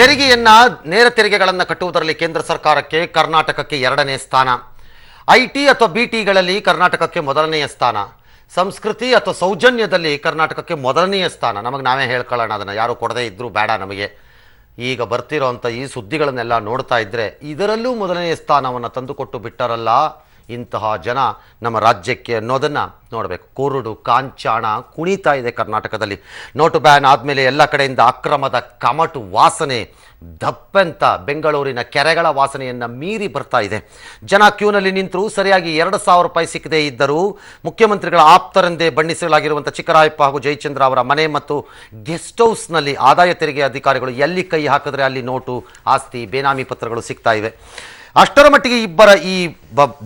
ತೆರಿಗೆಯನ್ನ ನೇರ ತೆರಿಗೆಗಳನ್ನು ಕಟ್ಟುವುದರಲ್ಲಿ ಕೇಂದ್ರ ಸರ್ಕಾರಕ್ಕೆ ಕರ್ನಾಟಕಕ್ಕೆ 2ನೇ ಸ್ಥಾನ. ಐಟಿ ಅಥವಾ ಬಿಟಿಗಳಲ್ಲಿ ಕರ್ನಾಟಕಕ್ಕೆ 1ನೆಯ ಸ್ಥಾನ. ಸಂಸ್ಕೃತಿ ಅಥವಾ ಸೌಜನ್ಯದಲ್ಲಿ ಕರ್ನಾಟಕಕ್ಕೆ 1ನೆಯ ಸ್ಥಾನ. ನಮಗೆ ನಾವೇ ಹೇಳ್ಕೊಳ್ಳೋಣ, ಅದನ್ನು ಯಾರು ಕೊಡದೇ ಇದ್ರೂ ಬೇಡ ನಮಗೆ. ಈಗ ಬರ್ತಿರೋಂಥ ಈ ಸುದ್ದಿಗಳನ್ನೆಲ್ಲ ನೋಡ್ತಾ ಇದ್ದರೆ ಇದರಲ್ಲೂ 1ನೆಯ ಸ್ಥಾನವನ್ನು ತಂದುಕೊಟ್ಟು ಬಿಟ್ಟರಲ್ಲ ಇಂತಹ ಜನ ನಮ್ಮ ರಾಜ್ಯಕ್ಕೆ ಅನ್ನೋದನ್ನು ನೋಡಬೇಕು. ಕುರುಡು ಕಾಂಚಾಣ ಕುಣಿತಾ ಇದೆ ಕರ್ನಾಟಕದಲ್ಲಿ. ನೋಟು ಬ್ಯಾನ್ ಆದಮೇಲೆ ಎಲ್ಲ ಕಡೆಯಿಂದ ಅಕ್ರಮದ ಕಮಟು ವಾಸನೆ ದಪ್ಪಂತ ಬೆಂಗಳೂರಿನ ಕೆರೆಗಳ ವಾಸನೆಯನ್ನು ಮೀರಿ ಬರ್ತಾ ಇದೆ. ಜನ ಕ್ಯೂನಲ್ಲಿ ನಿಂತರೂ ಸರಿಯಾಗಿ 2,000 ರೂಪಾಯಿ ಸಿಕ್ಕದೇ ಇದ್ದರೂ ಮುಖ್ಯಮಂತ್ರಿಗಳ ಆಪ್ತರೆಂದೇ ಬಣ್ಣಿಸಲಾಗಿರುವಂಥ ಚಿಕ್ಕರಾಯಪ್ಪ ಹಾಗೂ ಜಯಚಂದ್ರ ಅವರ ಮನೆ ಮತ್ತು ಗೆಸ್ಟ್ ಹೌಸ್ನಲ್ಲಿ ಆದಾಯ ತೆರಿಗೆ ಅಧಿಕಾರಿಗಳು ಎಲ್ಲಿ ಕೈ ಹಾಕಿದ್ರೆ ಅಲ್ಲಿ ನೋಟು, ಆಸ್ತಿ, ಬೇನಾಮಿ ಪತ್ರಗಳು ಸಿಗ್ತಾ ಇವೆ. ಅಷ್ಟರ ಮಟ್ಟಿಗೆ ಇಬ್ಬರ ಈ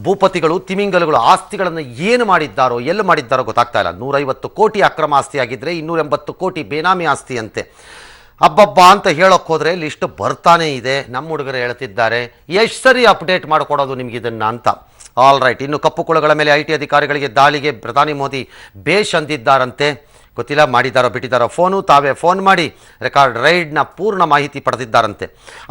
ಭೂಪತಿಗಳು ತಿಮಿಂಗಲಗಳು ಆಸ್ತಿಗಳನ್ನು ಏನು ಮಾಡಿದ್ದಾರೋ ಎಲ್ಲಿ ಮಾಡಿದ್ದಾರೋ ಗೊತ್ತಾಗ್ತಾ ಇಲ್ಲ. 150 ಕೋಟಿ ಅಕ್ರಮ ಆಸ್ತಿ ಆಗಿದ್ದರೆ 280 ಕೋಟಿ ಬೇನಾಮಿ ಆಸ್ತಿ ಅಂತೆ. ಅಬ್ಬಬ್ಬ ಅಂತ ಹೇಳೋಕ್ಕೆ ಹೋದರೆ ಲಿಸ್ಟ್ ಬರ್ತಾನೇ ಇದೆ. ನಮ್ಮ ಹುಡುಗರು ಹೇಳ್ತಿದ್ದಾರೆ, ಎಷ್ಟು ಸರಿ ಅಪ್ಡೇಟ್ ಮಾಡಿಕೊಡೋದು ನಿಮ್ಗೆ ಇದನ್ನು ಅಂತ. All right. ಇನ್ನು ಕಪ್ಪು ಕುಳಗಳ ಮೇಲೆ ಐಟಿ ಅಧಿಕಾರಿಗಳಿಗೆ ದಾಳಿಗೆ ಪ್ರಧಾನಿ ಮೋದಿ ಬೇಷ್ ಅಂದಿದ್ದಾರಂತೆ. ಗೊತ್ತಿಲ್ಲ ಮಾಡಿದ್ದಾರೋ ಬಿಟ್ಟಿದ್ದಾರೋ ಫೋನು. ತಾವೇ ಫೋನ್ ಮಾಡಿ ರೆಕಾರ್ಡ್ ರೈಡ್ನ ಪೂರ್ಣ ಮಾಹಿತಿ ಪಡೆದಿದ್ದಾರಂತೆ.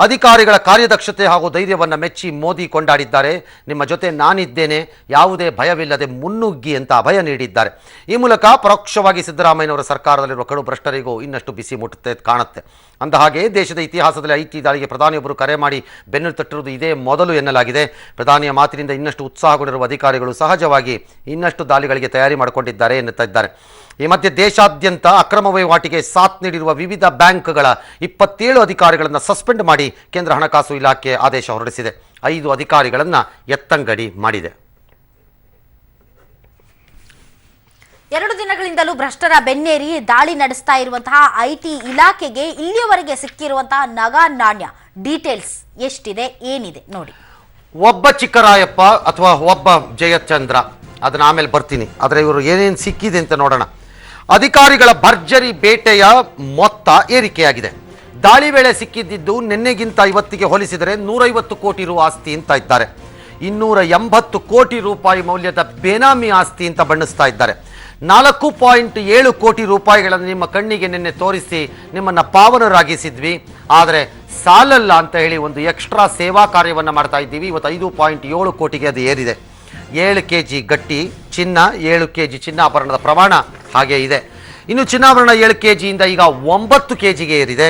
ಅಧಿಕಾರಿಗಳ ಕಾರ್ಯದಕ್ಷತೆ ಹಾಗೂ ಧೈರ್ಯವನ್ನು ಮೆಚ್ಚಿ ಮೋದಿ ಕೊಂಡಾಡಿದ್ದಾರೆ. ನಿಮ್ಮ ಜೊತೆ ನಾನಿದ್ದೇನೆ, ಯಾವುದೇ ಭಯವಿಲ್ಲದೆ ಮುನ್ನುಗ್ಗಿ ಅಂತ ಅಭಯ ನೀಡಿದ್ದಾರೆ. ಈ ಮೂಲಕ ಪರೋಕ್ಷವಾಗಿ ಸಿದ್ದರಾಮಯ್ಯನವರ ಸರ್ಕಾರದಲ್ಲಿರುವ ಕಡು ಭ್ರಷ್ಟರಿಗೂ ಇನ್ನಷ್ಟು ಬಿಸಿ ಮುಟ್ಟುತ್ತೆ ಕಾಣುತ್ತೆ. ಅಂದ ಹಾಗೆ ದೇಶದ ಇತಿಹಾಸದಲ್ಲಿ ಐಟಿ ದಾಳಿಗೆ ಪ್ರಧಾನಿಯೊಬ್ಬರು ಕರೆ ಮಾಡಿ ಬೆನ್ನು ತಟ್ಟಿರುವುದು ಇದೇ ಮೊದಲು ಎನ್ನಲಾಗಿದೆ. ಪ್ರಧಾನಿಯ ಮಾತಿನಿಂದ ಇನ್ನಷ್ಟು ಉತ್ಸಾಹಗೊಂಡಿರುವ ಅಧಿಕಾರಿಗಳು ಸಹಜವಾಗಿ ಇನ್ನಷ್ಟು ದಾಳಿಗಳಿಗೆ ತಯಾರಿ ಮಾಡಿಕೊಂಡಿದ್ದಾರೆ ಎನ್ನುತ್ತಾ ಇದ್ದಾರೆ. ಈ ಮಧ್ಯೆ ದೇಶಾದ್ಯಂತ ಅಕ್ರಮ ವಹಿವಾಟಿಗೆ ಸಾಥ್ ನೀಡಿರುವ ವಿವಿಧ ಬ್ಯಾಂಕ್ಗಳ 27 ಅಧಿಕಾರಿಗಳನ್ನು ಸಸ್ಪೆಂಡ್ ಮಾಡಿ ಕೇಂದ್ರ ಹಣಕಾಸು ಇಲಾಖೆ ಆದೇಶ ಹೊರಡಿಸಿದೆ. 5 ಅಧಿಕಾರಿಗಳನ್ನು ಎತ್ತಂಗಡಿ ಮಾಡಿದೆ. 2 ದಿನಗಳಿಂದಲೂ ಭ್ರಷ್ಟರ ಬೆನ್ನೇರಿ ದಾಳಿ ನಡೆಸ್ತಾ ಇರುವಂತಹ ಐಟಿ ಇಲಾಖೆಗೆ ಇಲ್ಲಿಯವರೆಗೆ ಸಿಕ್ಕಿರುವಂತಹ ನಗ ನಾಣ್ಯ ಡೀಟೇಲ್ಸ್ ಎಷ್ಟಿದೆ, ಏನಿದೆ ನೋಡಿ. ಒಬ್ಬ ಚಿಕ್ಕರಾಯಪ್ಪ ಅಥವಾ ಒಬ್ಬ ಜಯಚಂದ್ರ, ಅದನ್ನ ಆಮೇಲೆ ಬರ್ತೀನಿ. ಆದರೆ ಇವರು ಏನೇನು ಸಿಕ್ಕಿದೆ ಅಂತ ನೋಡೋಣ. ಅಧಿಕಾರಿಗಳ ಭರ್ಜರಿ ಬೇಟೆಯ ಮೊತ್ತ ಏರಿಕೆಯಾಗಿದೆ. ದಾಳಿ ವೇಳೆ ಸಿಕ್ಕಿದ್ದು ನಿನ್ನೆಗಿಂತ ಇವತ್ತಿಗೆ ಹೋಲಿಸಿದರೆ 150 ಕೋಟಿ ರು ಆಸ್ತಿ ಅಂತ ಇದ್ದಾರೆ. 280 ಕೋಟಿ ರೂಪಾಯಿ ಮೌಲ್ಯದ ಬೇನಾಮಿ ಆಸ್ತಿ ಅಂತ ಬಣ್ಣಿಸ್ತಾ ಇದ್ದಾರೆ. 4.7 ಕೋಟಿ ರೂಪಾಯಿಗಳನ್ನು ನಿಮ್ಮ ಕಣ್ಣಿಗೆ ನಿನ್ನೆ ತೋರಿಸಿ ನಿಮ್ಮನ್ನು ಪಾವನರಾಗಿಸಿದ್ವಿ, ಆದರೆ ಸಾಲಲ್ಲ ಅಂತ ಹೇಳಿ ಒಂದು ಎಕ್ಸ್ಟ್ರಾ ಸೇವಾ ಕಾರ್ಯವನ್ನು ಮಾಡ್ತಾ ಇದ್ದೀವಿ. ಇವತ್ತು 5.7 ಕೋಟಿಗೆ ಅದು ಏರಿದೆ. 7 kg ಗಟ್ಟಿ ಚಿನ್ನ, 7 kg ಚಿನ್ನಾಭರಣದ ಪ್ರಮಾಣ ಹಾಗೆ ಇದೆ. ಇನ್ನು ಚಿನ್ನಾಭರಣ 7 kg ಇಂದ ಈಗ 9 kgಗೆ ಏರಿದೆ.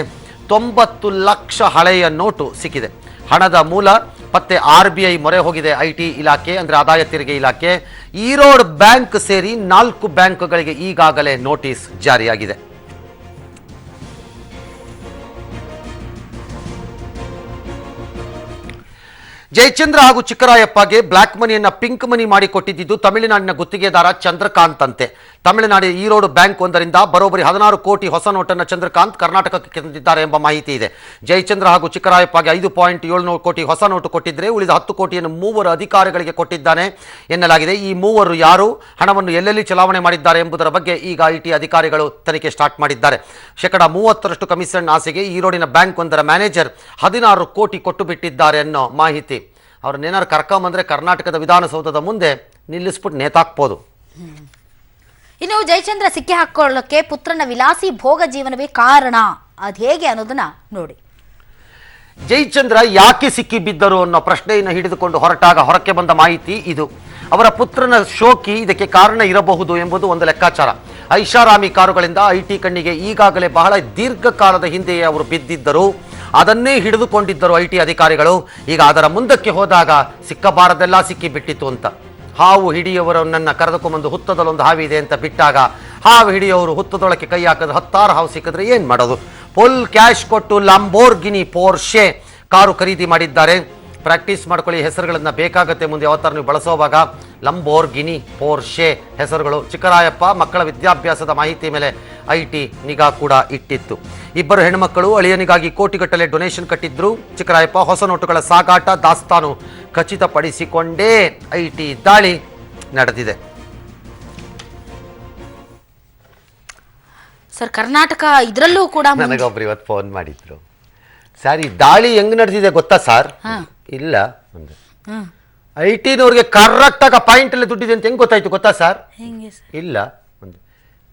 90 ಲಕ್ಷ ಹಳೆಯ ನೋಟು ಸಿಕ್ಕಿದೆ. ಹಣದ ಮೂಲ ಪತ್ತೆ RBI ಮೊರೆ ಹೋಗಿದೆ. ಐಟಿ ಇಲಾಖೆ ಅಂದರೆ ಆದಾಯ ತೆರಿಗೆ ಇಲಾಖೆ. ಈರೋಡ್ ಬ್ಯಾಂಕ್ ಸೇರಿ 4 ಬ್ಯಾಂಕ್ಗಳಿಗೆ ಈಗಾಗಲೇ ನೋಟಿಸ್ ಜಾರಿಯಾಗಿದೆ. ಜಯಚಂದ್ರ ಹಾಗೂ ಚಿಕ್ಕರಾಯಪ್ಪಗೆ ಬ್ಲಾಕ್ ಮನಿಯನ್ನು ಪಿಂಕ್ ಮನಿ ಮಾಡಿಕೊಟ್ಟಿದ್ದು ತಮಿಳುನಾಡಿನ ಗುತ್ತಿಗೆದಾರ ಚಂದ್ರಕಾಂತ್ ಅಂತೆ. ತಮಿಳುನಾಡಿನ ಈರೋಡು ಬ್ಯಾಂಕ್ ಒಂದರಿಂದ ಬರೋಬ್ಬರಿ 16 ಕೋಟಿ ಹೊಸ ನೋಟನ್ನು ಚಂದ್ರಕಾಂತ್ ಕರ್ನಾಟಕಕ್ಕೆ ತಂದಿದ್ದಾರೆ ಎಂಬ ಮಾಹಿತಿ ಇದೆ. ಜಯಚಂದ್ರ ಹಾಗೂ ಚಿಕ್ಕರಾಯಪ್ಪಗೆ 5.7 ಕೋಟಿ ಹೊಸ ನೋಟು ಕೊಟ್ಟಿದ್ದರೆ ಉಳಿದ 10 ಕೋಟಿಯನ್ನು 3 ಅಧಿಕಾರಿಗಳಿಗೆ ಕೊಟ್ಟಿದ್ದಾನೆ ಎನ್ನಲಾಗಿದೆ. ಈ 3 ಯಾರು, ಹಣವನ್ನು ಎಲ್ಲೆಲ್ಲಿ ಚಲಾವಣೆ ಮಾಡಿದ್ದಾರೆ ಎಂಬುದರ ಬಗ್ಗೆ ಈಗ ಐಟಿ ಅಧಿಕಾರಿಗಳು ತನಿಖೆ ಸ್ಟಾರ್ಟ್ ಮಾಡಿದ್ದಾರೆ. 30% ಕಮಿಷನ್ ಆಸೆಗೆ ಈರೋಡಿನ ಬ್ಯಾಂಕ್ ಒಂದರ ಮ್ಯಾನೇಜರ್ 16 ಕೋಟಿ ಕೊಟ್ಟು ಬಿಟ್ಟಿದ್ದಾರೆ ಅನ್ನೋ ಮಾಹಿತಿ. ಅವ್ರನ್ನೇನಾದ್ರು ಕರ್ಕೊಂಬಂದ್ರೆ ಕರ್ನಾಟಕದ ವಿಧಾನಸೌಧದ ಮುಂದೆ ನಿಲ್ಲಿಸ್ಬಿಟ್ಟು ನೇತಾಕ್ಬೋದು. ಇನ್ನು ಜಯಚಂದ್ರ ಸಿಕ್ಕಿ ಹಾಕೊಳ್ಳಕ್ಕೆ ಪುತ್ರನ ವಿಲಾಸಿ ಭೋಗ ಜೀವನವೇ ಕಾರಣ. ಅದು ಹೇಗೆ ಅನ್ನೋದನ್ನ ನೋಡಿ. ಜಯಚಂದ್ರ ಯಾಕೆ ಸಿಕ್ಕಿ ಬಿದ್ದರು ಅನ್ನೋ ಪ್ರಶ್ನೆಯನ್ನು ಹಿಡಿದುಕೊಂಡು ಹೊರಟಾಗ ಹೊರಕ್ಕೆ ಬಂದ ಮಾಹಿತಿ ಇದು. ಅವರ ಪುತ್ರನ ಶೋಕಿ ಇದಕ್ಕೆ ಕಾರಣ ಇರಬಹುದು ಎಂಬುದು ಒಂದು ಲೆಕ್ಕಾಚಾರ. ಐಷಾರಾಮಿ ಕಾರುಗಳಿಂದ ಐಟಿ ಕಣ್ಣಿಗೆ ಈಗಾಗಲೇ ಬಹಳ ದೀರ್ಘಕಾಲದ ಹಿಂದೆಯೇ ಅವರು ಬಿದ್ದಿದ್ದರು. ಅದನ್ನೇ ಹಿಡಿದುಕೊಂಡಿದ್ದರು ಐಟಿ ಅಧಿಕಾರಿಗಳು. ಈಗ ಅದರ ಮುಂದಕ್ಕೆ ಹೋದಾಗ ಸಿಕ್ಕಬಾರದೆಲ್ಲ ಸಿಕ್ಕಿ ಬಿಟ್ಟಿತ್ತು ಅಂತ. ಹಾವು ಹಿಡಿಯುವವರನ್ನ ಕರೆದುಕೊಂಬಂದು ಹುತ್ತದಲ್ಲೊಂದು ಹಾವಿ ಇದೆ ಅಂತ ಬಿಟ್ಟಾಗ ಹಾವು ಹಿಡಿಯೋರು ಹುತ್ತದೊಳಕ್ಕೆ ಕೈ ಹಾಕಿದ್ರೆ 10 ಹಾವು ಸಿಕ್ಕಿದ್ರೆ ಏನು ಮಾಡೋದು? ಫುಲ್ ಕ್ಯಾಶ್ ಕೊಟ್ಟು ಲಂಬೋರ್ಗಿನಿ ಪೋರ್ಷೆ ಕಾರು ಖರೀದಿ ಮಾಡಿದ್ದಾರೆ. ಪ್ರಾಕ್ಟೀಸ್ ಮಾಡ್ಕೊಳ್ಳಿ, ಹೆಸರುಗಳನ್ನು ಬೇಕಾಗತ್ತೆ ಮುಂದೆ ಯಾವತ್ತಾರು ನೀವು ಬಳಸೋವಾಗ. ಲಂಬೋರ್ಗಿನಿ ಪೋರ್ಷೆ ಹೆಸರುಗಳು. ಚಿಕ್ಕರಾಯಪ್ಪ ಮಕ್ಕಳ ವಿದ್ಯಾಭ್ಯಾಸದ ಮಾಹಿತಿ ಮೇಲೆ ಐಟಿ ನಿಗಾ ಕೂಡ ಇಟ್ಟಿತ್ತು. 2 ಹೆಣ್ಮಕ್ಕಳು ಅಳಿಯನಿಗಾಗಿ ಕೋಟಿಗಟ್ಟಲೆ ಡೊನೇಷನ್ ಕಟ್ಟಿದ್ರು. ಚಿಕ್ಕರಾಯಪ್ಪ ಹೊಸ ನೋಟುಗಳ ಸಾಗಾಟ ದಾಸ್ತಾನು ಖಚಿತಪಡಿಸಿಕೊಂಡೇ ಐಟಿ ದಾಳಿ ನಡೆದಿದೆ. ಸರ್, ಕರ್ನಾಟಕ ಇದರಲ್ಲೂ ಕೂಡ ನನಗೊಬ್ರು ಇವತ್ತು ಫೋನ್ ಮಾಡಿದ್ರು. ಸರ್, ಈ ದಾಳಿ ಹೆಂಗ್ ನಡೆದಿದೆ ಗೊತ್ತಾ ಸರ್? ಇಲ್ಲ ಒಂದು ಐಟಿನವ್ರಿಗೆ ಕರೆಕ್ಟಾಗಿ ಪಾಯಿಂಟ್ ಅಲ್ಲಿ ದುಡ್ಡಿದೆ ಅಂತ ಹೆಂಗ್ ಗೊತ್ತಾಯ್ತು ಗೊತ್ತಾ ಸರ್? ಇಲ್ಲ ಒಂದು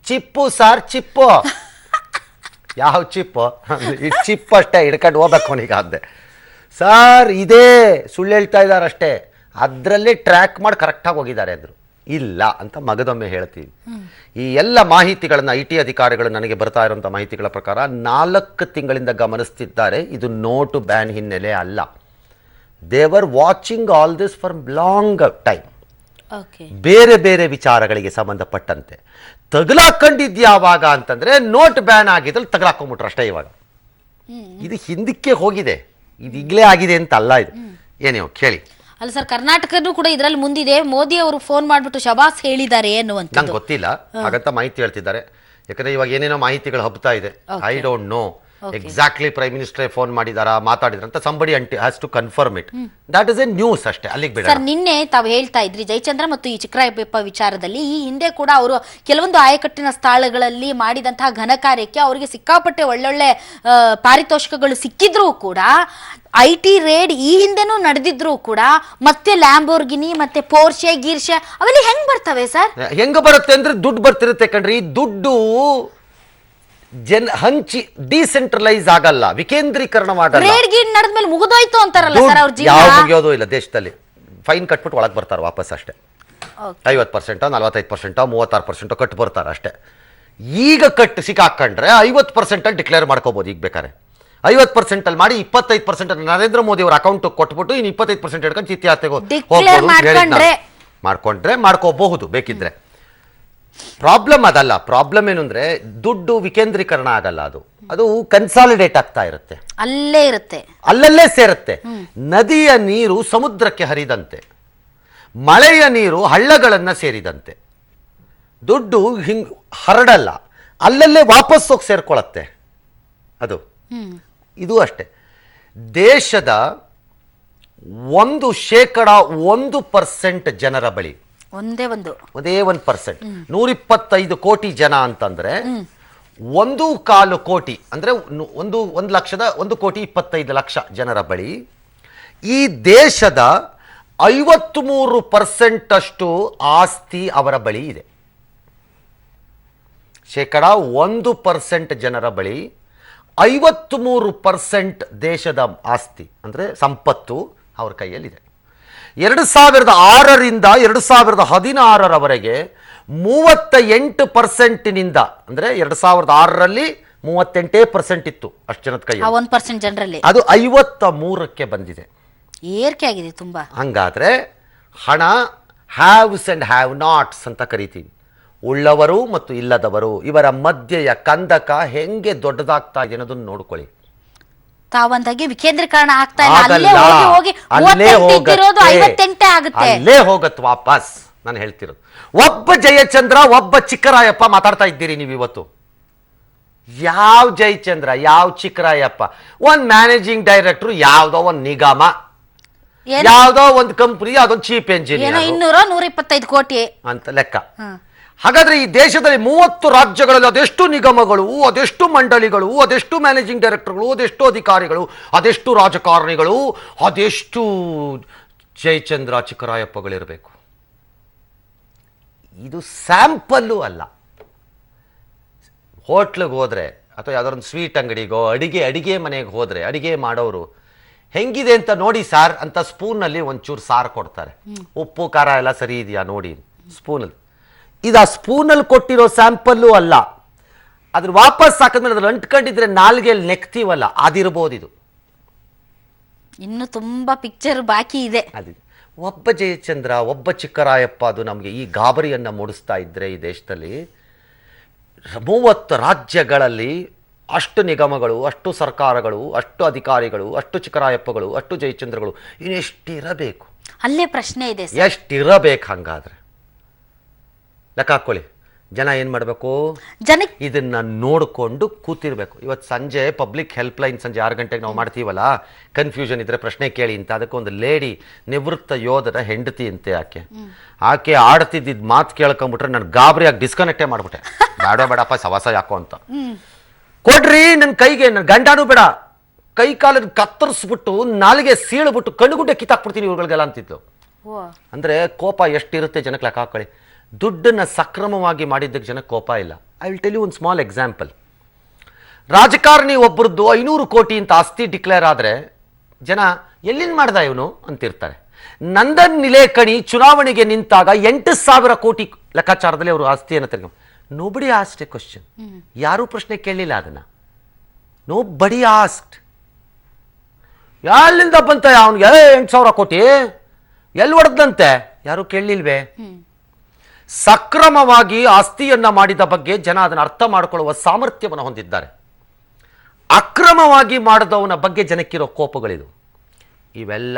ಚಿಪ್ಪು ಸರ್, ಚಿಪ್ಪು ಯಾವ ಚಿಪ್ ಈ ಚಿಪ್ ಅಷ್ಟೇ ಹಿಡ್ಕೊಂಡು ಹೋಗ್ಬೇಕು ಅವನಿಗೆ ಅಂದೆ. ಸರ್ ಇದೇ ಸುಳ್ಳು ಹೇಳ್ತಾ ಇದ್ದಾರೆ ಅಷ್ಟೇ, ಅದರಲ್ಲೇ ಟ್ರ್ಯಾಕ್ ಮಾಡಿ ಕರೆಕ್ಟಾಗಿ ಹೋಗಿದ್ದಾರೆ ಅಂದರು. ಇಲ್ಲ ಅಂತ ಮಗದೊಮ್ಮೆ ಹೇಳ್ತೀವಿ. ಈ ಎಲ್ಲ ಮಾಹಿತಿಗಳನ್ನು ಐ ಟಿ ಅಧಿಕಾರಿಗಳು ನನಗೆ ಬರ್ತಾ ಇರುವಂಥ ಮಾಹಿತಿಗಳ ಪ್ರಕಾರ 4 ತಿಂಗಳಿಂದ ಗಮನಿಸ್ತಿದ್ದಾರೆ. ಇದು ನೋಟು ಬ್ಯಾನ್ ಹಿನ್ನೆಲೆ ಅಲ್ಲ. ದೇವರ್ watching all this for long time. ಬೇರೆ ಬೇರೆ ವಿಚಾರಗಳಿಗೆ ಸಂಬಂಧಪಟ್ಟಂತೆ ತಗಲಾಕೊಂಡಿದ್ಯಾವಾಗ ಅಂತಂದ್ರೆ ನೋಟ್ ಬ್ಯಾನ್ ಆಗಿದ್ರಲ್ಲಿ ತಗಲಾಕೊಂಡ್ಬಿಟ್ರು ಅಷ್ಟೇ. ಇವಾಗ ಇದು ಹಿಂದಕ್ಕೆ ಹೋಗಿದೆ, ಇದು ಈಗಲೇ ಆಗಿದೆ ಅಂತ ಅಲ್ಲ. ಇದು ಏನೇ ಕೇಳಿ. ಅಲ್ಲ ಸರ್, ಕರ್ನಾಟಕನೂ ಕೂಡ ಇದರಲ್ಲಿ ಮುಂದಿದೆ. ಮೋದಿ ಅವರು ಫೋನ್ ಮಾಡ್ಬಿಟ್ಟು ಶಬಾಸ್ ಹೇಳಿದ್ದಾರೆ ಅನ್ನುವಂತ ನಂಗೆ ಗೊತ್ತಿಲ್ಲ, ಹಾಗಂತ ಮಾಹಿತಿ ಹೇಳ್ತಿದ್ದಾರೆ. ಯಾಕಂದ್ರೆ ಇವಾಗ ಏನೇನೋ ಮಾಹಿತಿಗಳು ಹಬ್ತಾ ಇದೆ. I don't know exactly prime minister phone ಮಾಡಿದಾರ ಮಾತಾಡಿದ್ರ ಅಂತ. Somebody has to confirm it. That is a news ಅಷ್ಟೇ, ಅಲ್ಲಿಗೆ ಬಿಡ. ಸರ್, ನಿನ್ನೆ ತಾವು ಹೇಳ್ತಾ ಇದ್ರಿ ಜಯಚಂದ್ರ ಮತ್ತು ಈ ಚಿಕ್ಕರಾಯಪ್ಪ ವಿಚಾರದಲ್ಲಿ. ಈ ಹಿಂದೆ ಕೂಡ ಅವರು ಕೆಲವೊಂದು ಆಯಕಟ್ಟಿನ ಸ್ಥಳಗಳಲ್ಲಿ ಮಾಡಿದಂತಹ ಘನ ಕಾರ್ಯಕ್ಕೆ ಅವರಿಗೆ ಸಿಕ್ಕಾಪಟ್ಟೆ ಒಳ್ಳೊಳ್ಳೆ ಪಾರಿತೋಷಿಕಗಳು ಸಿಕ್ಕಿದ್ರೂ ಕೂಡ, ಐ ಟಿ ರೇಡ್ ಈ ಹಿಂದೆನೂ ನಡೆದಿದ್ರು ಕೂಡ, ಮತ್ತೆ ಲ್ಯಾಂಬೋರ್ಗಿನಿ ಮತ್ತೆ ಪೋರ್ಷೆ ಗೀರ್ಷೆ ಅವೆಲ್ಲ ಹೆಂಗ್ ಬರ್ತವೆ ಸರ್? ಹೆಂಗ ಬರುತ್ತೆ ಅಂದ್ರೆ ದುಡ್ಡು ಬರ್ತಿರುತ್ತೆ ಕಣ್ರಿ. ದುಡ್ಡು ಹಂಚಿ ಡಿಸೆಂಟ್ರಲೈಸ್ ಆಗಲ್ಲ, ವಿಕೇಂದ್ರೀಕರಣ ಮಾಡಲ್ಲ. ರೇಡ್ ಗೀಡ್ ನಡೆದ್ಮೇಲೆ ಮುಗಿದೋಯ್ತು ಅಂತಾರಲ್ಲ ಸರ್ ಅವ್ರ ಜೀವನ. ಯಾವ ಮುಗಿಯೋದು ಇಲ್ಲ ದೇಶದಲ್ಲಿ. ಫೈನ್ ಕಟ್ಬಿಟ್ಟು ಒಳಗೆ ಬರ್ತಾರೆ ವಾಪಸ್ ಅಷ್ಟೇ. 50%, 45%, 36% ಕಟ್ಟು ಬರ್ತಾರೆ ಅಷ್ಟೇ. ಈಗ ಕಟ್ಟು ಸಿಕ್ಕಾಕೊಂಡ್ರೆ 50% ಡಿಕ್ಲೇರ್ ಮಾಡ್ಕೋಬಹುದು. ಈಗ ಬೇಕಾದ್ರೆ 50% ಅಲ್ಲಿ ಮಾಡಿ 25% ನರೇಂದ್ರ ಮೋದಿ ಅವರ ಅಕೌಂಟ್ ಕೊಟ್ಬಿಟ್ಟು ಇನ್ನು 25% ಹಿಡ್ಕೊಂಡು ಚಿತ್ಯಾತೆಗೆ ಮಾಡ್ಕೊಂಡ್ರೆ ಮಾಡ್ಕೋಬಹುದು ಬೇಕಿದ್ರೆ. ಪ್ರಾಬ್ಲಮ್ ಅದಲ್ಲ. ಪ್ರಾಬ್ಲಮ್ ಏನು ಅಂದ್ರೆ ದುಡ್ಡು ವಿಕೇಂದ್ರೀಕರಣ ಆಗಲ್ಲ, ಅದು ಕನ್ಸಾಲಿಡೇಟ್ ಆಗ್ತಾ ಇರುತ್ತೆ, ಅಲ್ಲಲ್ಲೇ ಸೇರುತ್ತೆ. ನದಿಯ ನೀರು ಸಮುದ್ರಕ್ಕೆ ಹರಿದಂತೆ, ಮಳೆಯ ನೀರು ಹಳ್ಳಗಳನ್ನ ಸೇರಿದಂತೆ ದುಡ್ಡು ಹಿಂಗ್ ಹರಡಲ್ಲ, ಅಲ್ಲಲ್ಲೇ ವಾಪಸ್ ಹೋಗಿ ಸೇರ್ಕೊಳತ್ತೆ ಅದು. ಇದು ಅಷ್ಟೇ. ದೇಶದ 1% ಜನರ ಬಳಿ ಒಂದೇ 1%, 125 ಕೋಟಿ ಜನ ಅಂತಂದ್ರೆ 1.25 ಕೋಟಿ ಅಂದ್ರೆ 1,125,00,000 ಜನರ ಬಳಿ ಈ ದೇಶದ 53% ಅಷ್ಟು ಆಸ್ತಿ ಅವರ ಬಳಿ ಇದೆ. 1% ಜನರ ಬಳಿ 53% ದೇಶದ ಆಸ್ತಿ ಅಂದ್ರೆ ಸಂಪತ್ತು ಅವ್ರ ಕೈಯಲ್ಲಿದೆ. 2006ರಿಂದ 2016ರವರೆಗೆ 38%ನಿಂದ ಅಂದ್ರೆ 2006ರಲ್ಲಿ 38% ಇತ್ತು ಅಷ್ಟು ಜನದ ಕೈ, 1% ಜನರಲ್ಲಿ ಅದು 53ಕ್ಕೆ ಬಂದಿದೆ. ಏರಿಕೆ ಆಗಿದೆ ತುಂಬಾ. ಹಂಗಾದ್ರೆ ಹಣ ಹ್ಯಾವ್ಸ್ ಅಂಡ್ ಹ್ಯಾವ್ ನಾಟ್ಸ್ ಅಂತ ಕರಿತೀವಿ. ಉಳ್ಳವರು ಮತ್ತು ಇಲ್ಲದವರು ಇವರ ಮಧ್ಯೆಯ ಕಂದಕ ಹೆಂಗೆ ದೊಡ್ಡದಾಗ್ತಾ ಇದೆ ಅನ್ನೋದನ್ನ ನೋಡ್ಕೊಳ್ಳಿ. ತಾವಂದಾಗೆ ವಿಕೇಂದ್ರೀಕರಣ ಆಗ್ತಾ ಇಲ್ಲ, ಅಲ್ಲೇ ಹೋಗತ್ ವಾಪಸ್. ನಾನು ಹೇಳ್ತಿರೋದು ಒಬ್ಬ ಜಯಚಂದ್ರ ಒಬ್ಬ ಚಿಕ್ಕರಾಯಪ್ಪ ಮಾತಾಡ್ತಾ ಇದ್ದೀರಿ ನೀವು ಇವತ್ತು. ಯಾವ ಜಯಚಂದ್ರ ಯಾವ ಚಿಕ್ಕರಾಯಪ್ಪ? ಒಂದ್ ಮ್ಯಾನೇಜಿಂಗ್ ಡೈರೆಕ್ಟರ್ ಯಾವ್ದೋ ಒಂದ್ ನಿಗಮ, ಯಾವ್ದೋ ಒಂದು ಕಂಪನಿ, ಅದೊಂದು ಚೀಫ್ ಎಂಜಿನಿಯರ್, 200-125 ಕೋಟಿ ಅಂತ ಲೆಕ್ಕ. ಹಾಗಾದ್ರೆ ಈ ದೇಶದಲ್ಲಿ 30 ರಾಜ್ಯಗಳಲ್ಲಿ ಅದೆಷ್ಟು ನಿಗಮಗಳು, ಅದೆಷ್ಟು ಮಂಡಳಿಗಳು, ಅದೆಷ್ಟು ಮ್ಯಾನೇಜಿಂಗ್ ಡೈರೆಕ್ಟರ್ಗಳು, ಅದೆಷ್ಟು ಅಧಿಕಾರಿಗಳು, ಅದೆಷ್ಟು ರಾಜಕಾರಣಿಗಳು, ಅದೆಷ್ಟು ಜಯಚಂದ್ರ ಚಿಕ್ಕರಾಯಪ್ಪಗಳಿರಬೇಕು? ಇದು ಸ್ಯಾಂಪಲ್ಲು ಅಲ್ಲ. ಹೋಟ್ಲಿಗೆ ಹೋದ್ರೆ ಅಥವಾ ಯಾವ್ದಾದ್ರು ಸ್ವೀಟ್ ಅಂಗಡಿಗೋ ಅಡಿಗೆ ಮನೆಗೆ ಹೋದ್ರೆ ಅಡಿಗೆ ಮಾಡೋರು ಹೆಂಗಿದೆ ಅಂತ ನೋಡಿ ಸಾರ್ ಅಂತ ಸ್ಪೂನಲ್ಲಿ ಒಂಚೂರು ಸಾರು ಕೊಡ್ತಾರೆ. ಉಪ್ಪು ಖಾರ ಎಲ್ಲ ಸರಿ ಇದೆಯಾ ನೋಡಿ ಸ್ಪೂನಲ್ಲಿ. ಇದು ಆ ಸ್ಪೂನಲ್ಲಿ ಕೊಟ್ಟಿರೋ ಸ್ಯಾಂಪಲ್ಲು ಅಲ್ಲ. ಅದ್ರ ವಾಪಸ್ ಹಾಕಿದ್ಮೇಲೆ ಅದ್ರ ಅಂಟ್ಕೊಂಡಿದ್ರೆ ನಾಲ್ಗೆಯಲ್ಲಿ ನೆಕ್ತೀವಲ್ಲ, ಅದಿರ್ಬೋದು. ಇದು ಇನ್ನು ತುಂಬಾ ಪಿಕ್ಚರ್ ಬಾಕಿ ಇದೆ. ಅದೇ ಒಬ್ಬ ಜಯಚಂದ್ರ ಒಬ್ಬ ಚಿಕ್ಕರಾಯಪ್ಪ ಅದು ನಮಗೆ ಈ ಗಾಬರಿಯನ್ನ ಮೂಡಿಸ್ತಾ ಇದ್ರೆ ಈ ದೇಶದಲ್ಲಿ 30 ರಾಜ್ಯಗಳಲ್ಲಿ ಅಷ್ಟು ನಿಗಮಗಳು, ಅಷ್ಟು ಸರ್ಕಾರಗಳು, ಅಷ್ಟು ಅಧಿಕಾರಿಗಳು, ಅಷ್ಟು ಚಿಕ್ಕರಾಯಪ್ಪಗಳು, ಅಷ್ಟು ಜಯಚಂದ್ರಗಳು ಇನ್ನೆಷ್ಟಿರಬೇಕು? ಅಲ್ಲೇ ಪ್ರಶ್ನೆ ಇದೆ, ಎಷ್ಟಿರಬೇಕು? ಹಂಗಾದ್ರೆ ಲೆಕ್ಕ ಹಾಕೊಳ್ಳಿ. ಜನ ಏನು ಮಾಡಬೇಕು? ಇದನ್ನ ನೋಡಿಕೊಂಡು ಕೂತಿರ್ಬೇಕು. ಇವತ್ತು ಸಂಜೆ ಪಬ್ಲಿಕ್ ಹೆಲ್ಪ್ ಲೈನ್ ಸಂಜೆ 6 ಗಂಟೆಗೆ ನಾವು ಮಾಡ್ತೀವಲ್ಲ, ಕನ್ಫ್ಯೂಷನ್ ಇದ್ರೆ ಪ್ರಶ್ನೆ ಕೇಳಿ ಅಂತ. ಅದಕ್ಕೊಂದು ಲೇಡಿ ನಿವೃತ್ತ ಯೋಧರ ಹೆಂಡತಿ ಅಂತೆ ಆಕೆ ಆಡ್ತಿದ್ದಿದ್ದು ಮಾತು ಕೇಳ್ಕೊಂಡ್ಬಿಟ್ರೆ ನಾನು ಗಾಬರಿಯಾಗಿ ಡಿಸ್ಕನೆಕ್ಟೇ ಮಾಡ್ಬಿಟ್ಟೆ. ಬೇಡಪ್ಪ ಸವಾಸ ಯಾಕೋ ಅಂತ. ಕೊಡ್ರಿ ನನ್ನ ಕೈಗೆ, ನನ್ನ ಗಂಡನೂ ಬೇಡ, ಕೈ ಕಾಲನ್ನು ಕತ್ತರಿಸ್ಬಿಟ್ಟು ನಾಲಿಗೆ ಸೀಳ್ಬಿಟ್ಟು ಕಣ್ಣುಗುಡ್ಡೆ ಕಿತ್ತಾಕ್ಬಿಡ್ತೀನಿ ಇವ್ರಿಗೆಲ್ಲ ಅಂತಿದ್ಲು. ಅಂದ್ರೆ ಕೋಪ ಎಷ್ಟಿರುತ್ತೆ ಜನಕ್ಕೆ ಲೆಕ್ಕ ಹಾಕೊಳ್ಳಿ. ದುಡ್ಡನ್ನು ಸಕ್ರಮವಾಗಿ ಮಾಡಿದ್ದಕ್ಕೆ ಜನಕ್ಕೆ ಕೋಪ ಇಲ್ಲ. ಐ ವಿಲ್ ಟೆಲ್ ಯು ಒಂದು ಸ್ಮಾಲ್ ಎಕ್ಸಾಂಪಲ್. ರಾಜಕಾರಣಿ ಒಬ್ಬರದ್ದು 500 ಕೋಟಿ ಅಂತ ಆಸ್ತಿ ಡಿಕ್ಲೇರ್ ಆದರೆ ಜನ ಎಲ್ಲಿಂದ ಮಾಡ್ದ ಇವನು ಅಂತಿರ್ತಾರೆ. ನಂದನ್ ನಿಲೇಕಣಿ ಚುನಾವಣೆಗೆ ನಿಂತಾಗ 8,000 ಕೋಟಿ ಲೆಕ್ಕಾಚಾರದಲ್ಲಿ ಅವರು ಆಸ್ತಿಯನ್ನು ತೆರಿಗೆ. Nobody asked A question. ಯಾರೂ ಪ್ರಶ್ನೆ ಕೇಳಲಿಲ್ಲ ಅದನ್ನ. Nobody asked. ಎಲ್ಲಿಂದ ಬಂತ ಅವನಿಗೆ 8,000 ಕೋಟಿ ಎಲ್ಲಿ ಹೊಡೆದಂತೆ ಯಾರು ಕೇಳಲಿಲ್ವೇ? ಸಕ್ರಮವಾಗಿ ಆಸ್ತಿಯನ್ನ ಮಾಡಿದ ಬಗ್ಗೆ ಜನ ಅದನ್ನು ಅರ್ಥ ಮಾಡಿಕೊಳ್ಳುವ ಸಾಮರ್ಥ್ಯವನ್ನು ಹೊಂದಿದ್ದಾರೆ. ಅಕ್ರಮವಾಗಿ ಮಾಡಿದವನ ಬಗ್ಗೆ ಜನಕ್ಕಿರೋ ಕೋಪಗಳಿದು. ಇವೆಲ್ಲ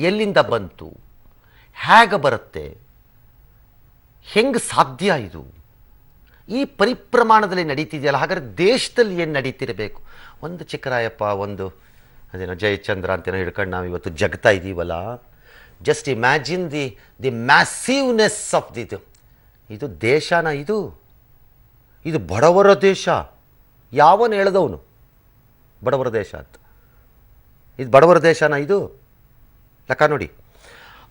ಎಲ್ಲಿಂದ ಬಂತು, ಹೇಗೆ ಬರುತ್ತೆ, ಹೆಂಗೆ ಸಾಧ್ಯ ಇದು? ಈ ಪರಿಪ್ರಮಾಣದಲ್ಲಿ ನಡೀತಿದೆಯಲ್ಲ, ಹಾಗಾದ್ರೆ ದೇಶದಲ್ಲಿ ಏನು ನಡೀತಿರಬೇಕು? ಒಂದು ಚಿಕ್ಕರಾಯಪ್ಪ, ಒಂದು ಅದೇನೋ ಜಯಚಂದ್ರ ಅಂತೇನೋ ಹಿಡ್ಕೊಂಡು ನಾವು ಇವತ್ತು ಜಗ್ತಾ ಇದ್ದೀವಲ್ಲ. ಜಸ್ಟ್ ಇಮ್ಯಾಜಿನ್ ದಿ ಮ್ಯಾಸಿವ್ನೆಸ್ ಆಫ್ ಇದು ದೇಶನ, ಇದು ಬಡವರ ದೇಶ. ಯಾವನು ಹೇಳ್ದವನು ಬಡವರ ದೇಶ ಅಂತ? ಇದು ಬಡವರ ದೇಶನ ಇದು? ಲೆಕ್ಕ ನೋಡಿ.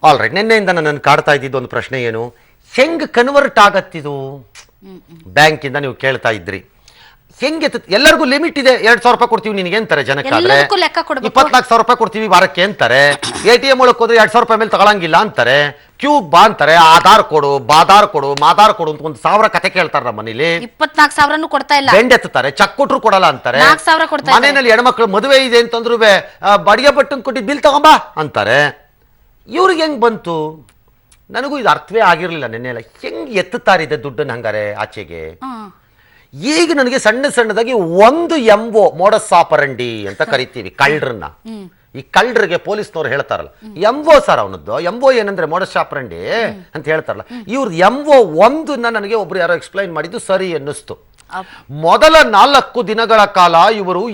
ಆಲ್ರೈಟ್, ನಿನ್ನೆಯಿಂದ ನನ್ನನ್ನು ಕಾಡ್ತಾ ಇದ್ದಿದ್ದು ಒಂದು ಪ್ರಶ್ನೆ ಏನು, ಹೆಂಗೆ ಕನ್ವರ್ಟ್ ಆಗತ್ತಿದು? ಬ್ಯಾಂಕಿಂದ ನೀವು ಕೇಳ್ತಾ ಇದ್ರಿ, ಹೆಂಗೆ ಎಲ್ಲರಿಗೂ ಲಿಮಿಟ್ ಇದೆ. 2,000 ರೂಪಾಯಿ ಕೊಡ್ತೀವಿ ನಿನಗೆ ಅಂತಾರೆ ಜನಕ್ಕಾದ್ರೆ, 24,000 ರೂಪಾಯಿ ಕೊಡ್ತೀವಿ ವಾರಕ್ಕೆ ಅಂತಾರೆ. ATM ಒಳಗೆ ಹೋದ್ರೆ 2,000 ರೂಪಾಯಿ ಮೇಲೆ ತಗೊಳಂಗಿಲ್ಲ ಅಂತಾರೆ. ಕ್ಯೂಬ್ ಬಾ ಅಂತಾರೆ, ಆಧಾರ್ ಕೊಡು, ಬಾಧಾರ್ ಕೊಡು, ಮಾಧಾರ್ ಕೊಡು ಅಂತ 1,000 ಕತೆ ಕೇಳ್ತಾರ ನಮ್ಮ ಮನೇಲಿ. 24,000 ಕೊಡ್ತಾ ಇಲ್ಲ, ಬೆಂಡ್ ಎತ್ತಾರೆ, ಚೆಕ್ ಕೊಟ್ರು ಕೊಡಲ್ಲ ಅಂತಾರೆ. ಮನೆಯಲ್ಲಿ ಹೆಣ್ಮಕ್ಳು ಮದುವೆ ಇದೆ ಅಂತಂದ್ರು ಬಡಿಗೆ ಬಟ್ಟನ್ ಕೊಟ್ಟು ಬಿಲ್ ತಗೊಂಬಾ ಅಂತಾರೆ. ಇವ್ರಿಗೆ ಹೆಂಗ್ ಬಂತು? ನನಗೂ ಇದು ಅರ್ಥವೇ ಆಗಿರ್ಲಿಲ್ಲ ನೆನ್ನೆಲ್ಲ. ಹೆಂಗ್ ಎತ್ತುತ್ತಾರಿದೆ ದುಡ್ಡನ್ನು ಹಂಗಾರೆ ಆಚೆಗೆ? ಈಗ ನನಗೆ ಸಣ್ಣದಾಗಿ ಒಂದು ಎಂಬೋ ಮೋಡಸ್ ಆಪರಂಡಿ ಅಂತ ಕರಿತೀವಿ ಕಳ್ಳರನ್ನ. ಈ ಕಳ್ಳರಿಗೆ ಪೊಲೀಸ್ನವ್ರು ಹೇಳ್ತಾರಲ್ಲ ಎಂಬೋ ಸರ್ ಅವನದ್ದು. ಎಂಬೋ ಏನಂದ್ರೆ ಮೋಡಸ್ ಆಪರಂಡಿ ಅಂತ ಹೇಳ್ತಾರಲ್ಲ. ಇವ್ರದ್ದು ಎಂಬೋ ಒಂದನ್ನ ನನಗೆ ಒಬ್ರು ಯಾರೋ ಎಕ್ಸ್ಪ್ಲೈನ್ ಮಾಡಿದ್ದು ಸರಿ ಅನ್ನಿಸ್ತು. ಮೊದಲ 4 ದಿನಗಳ ಕಾಲ ಇವರು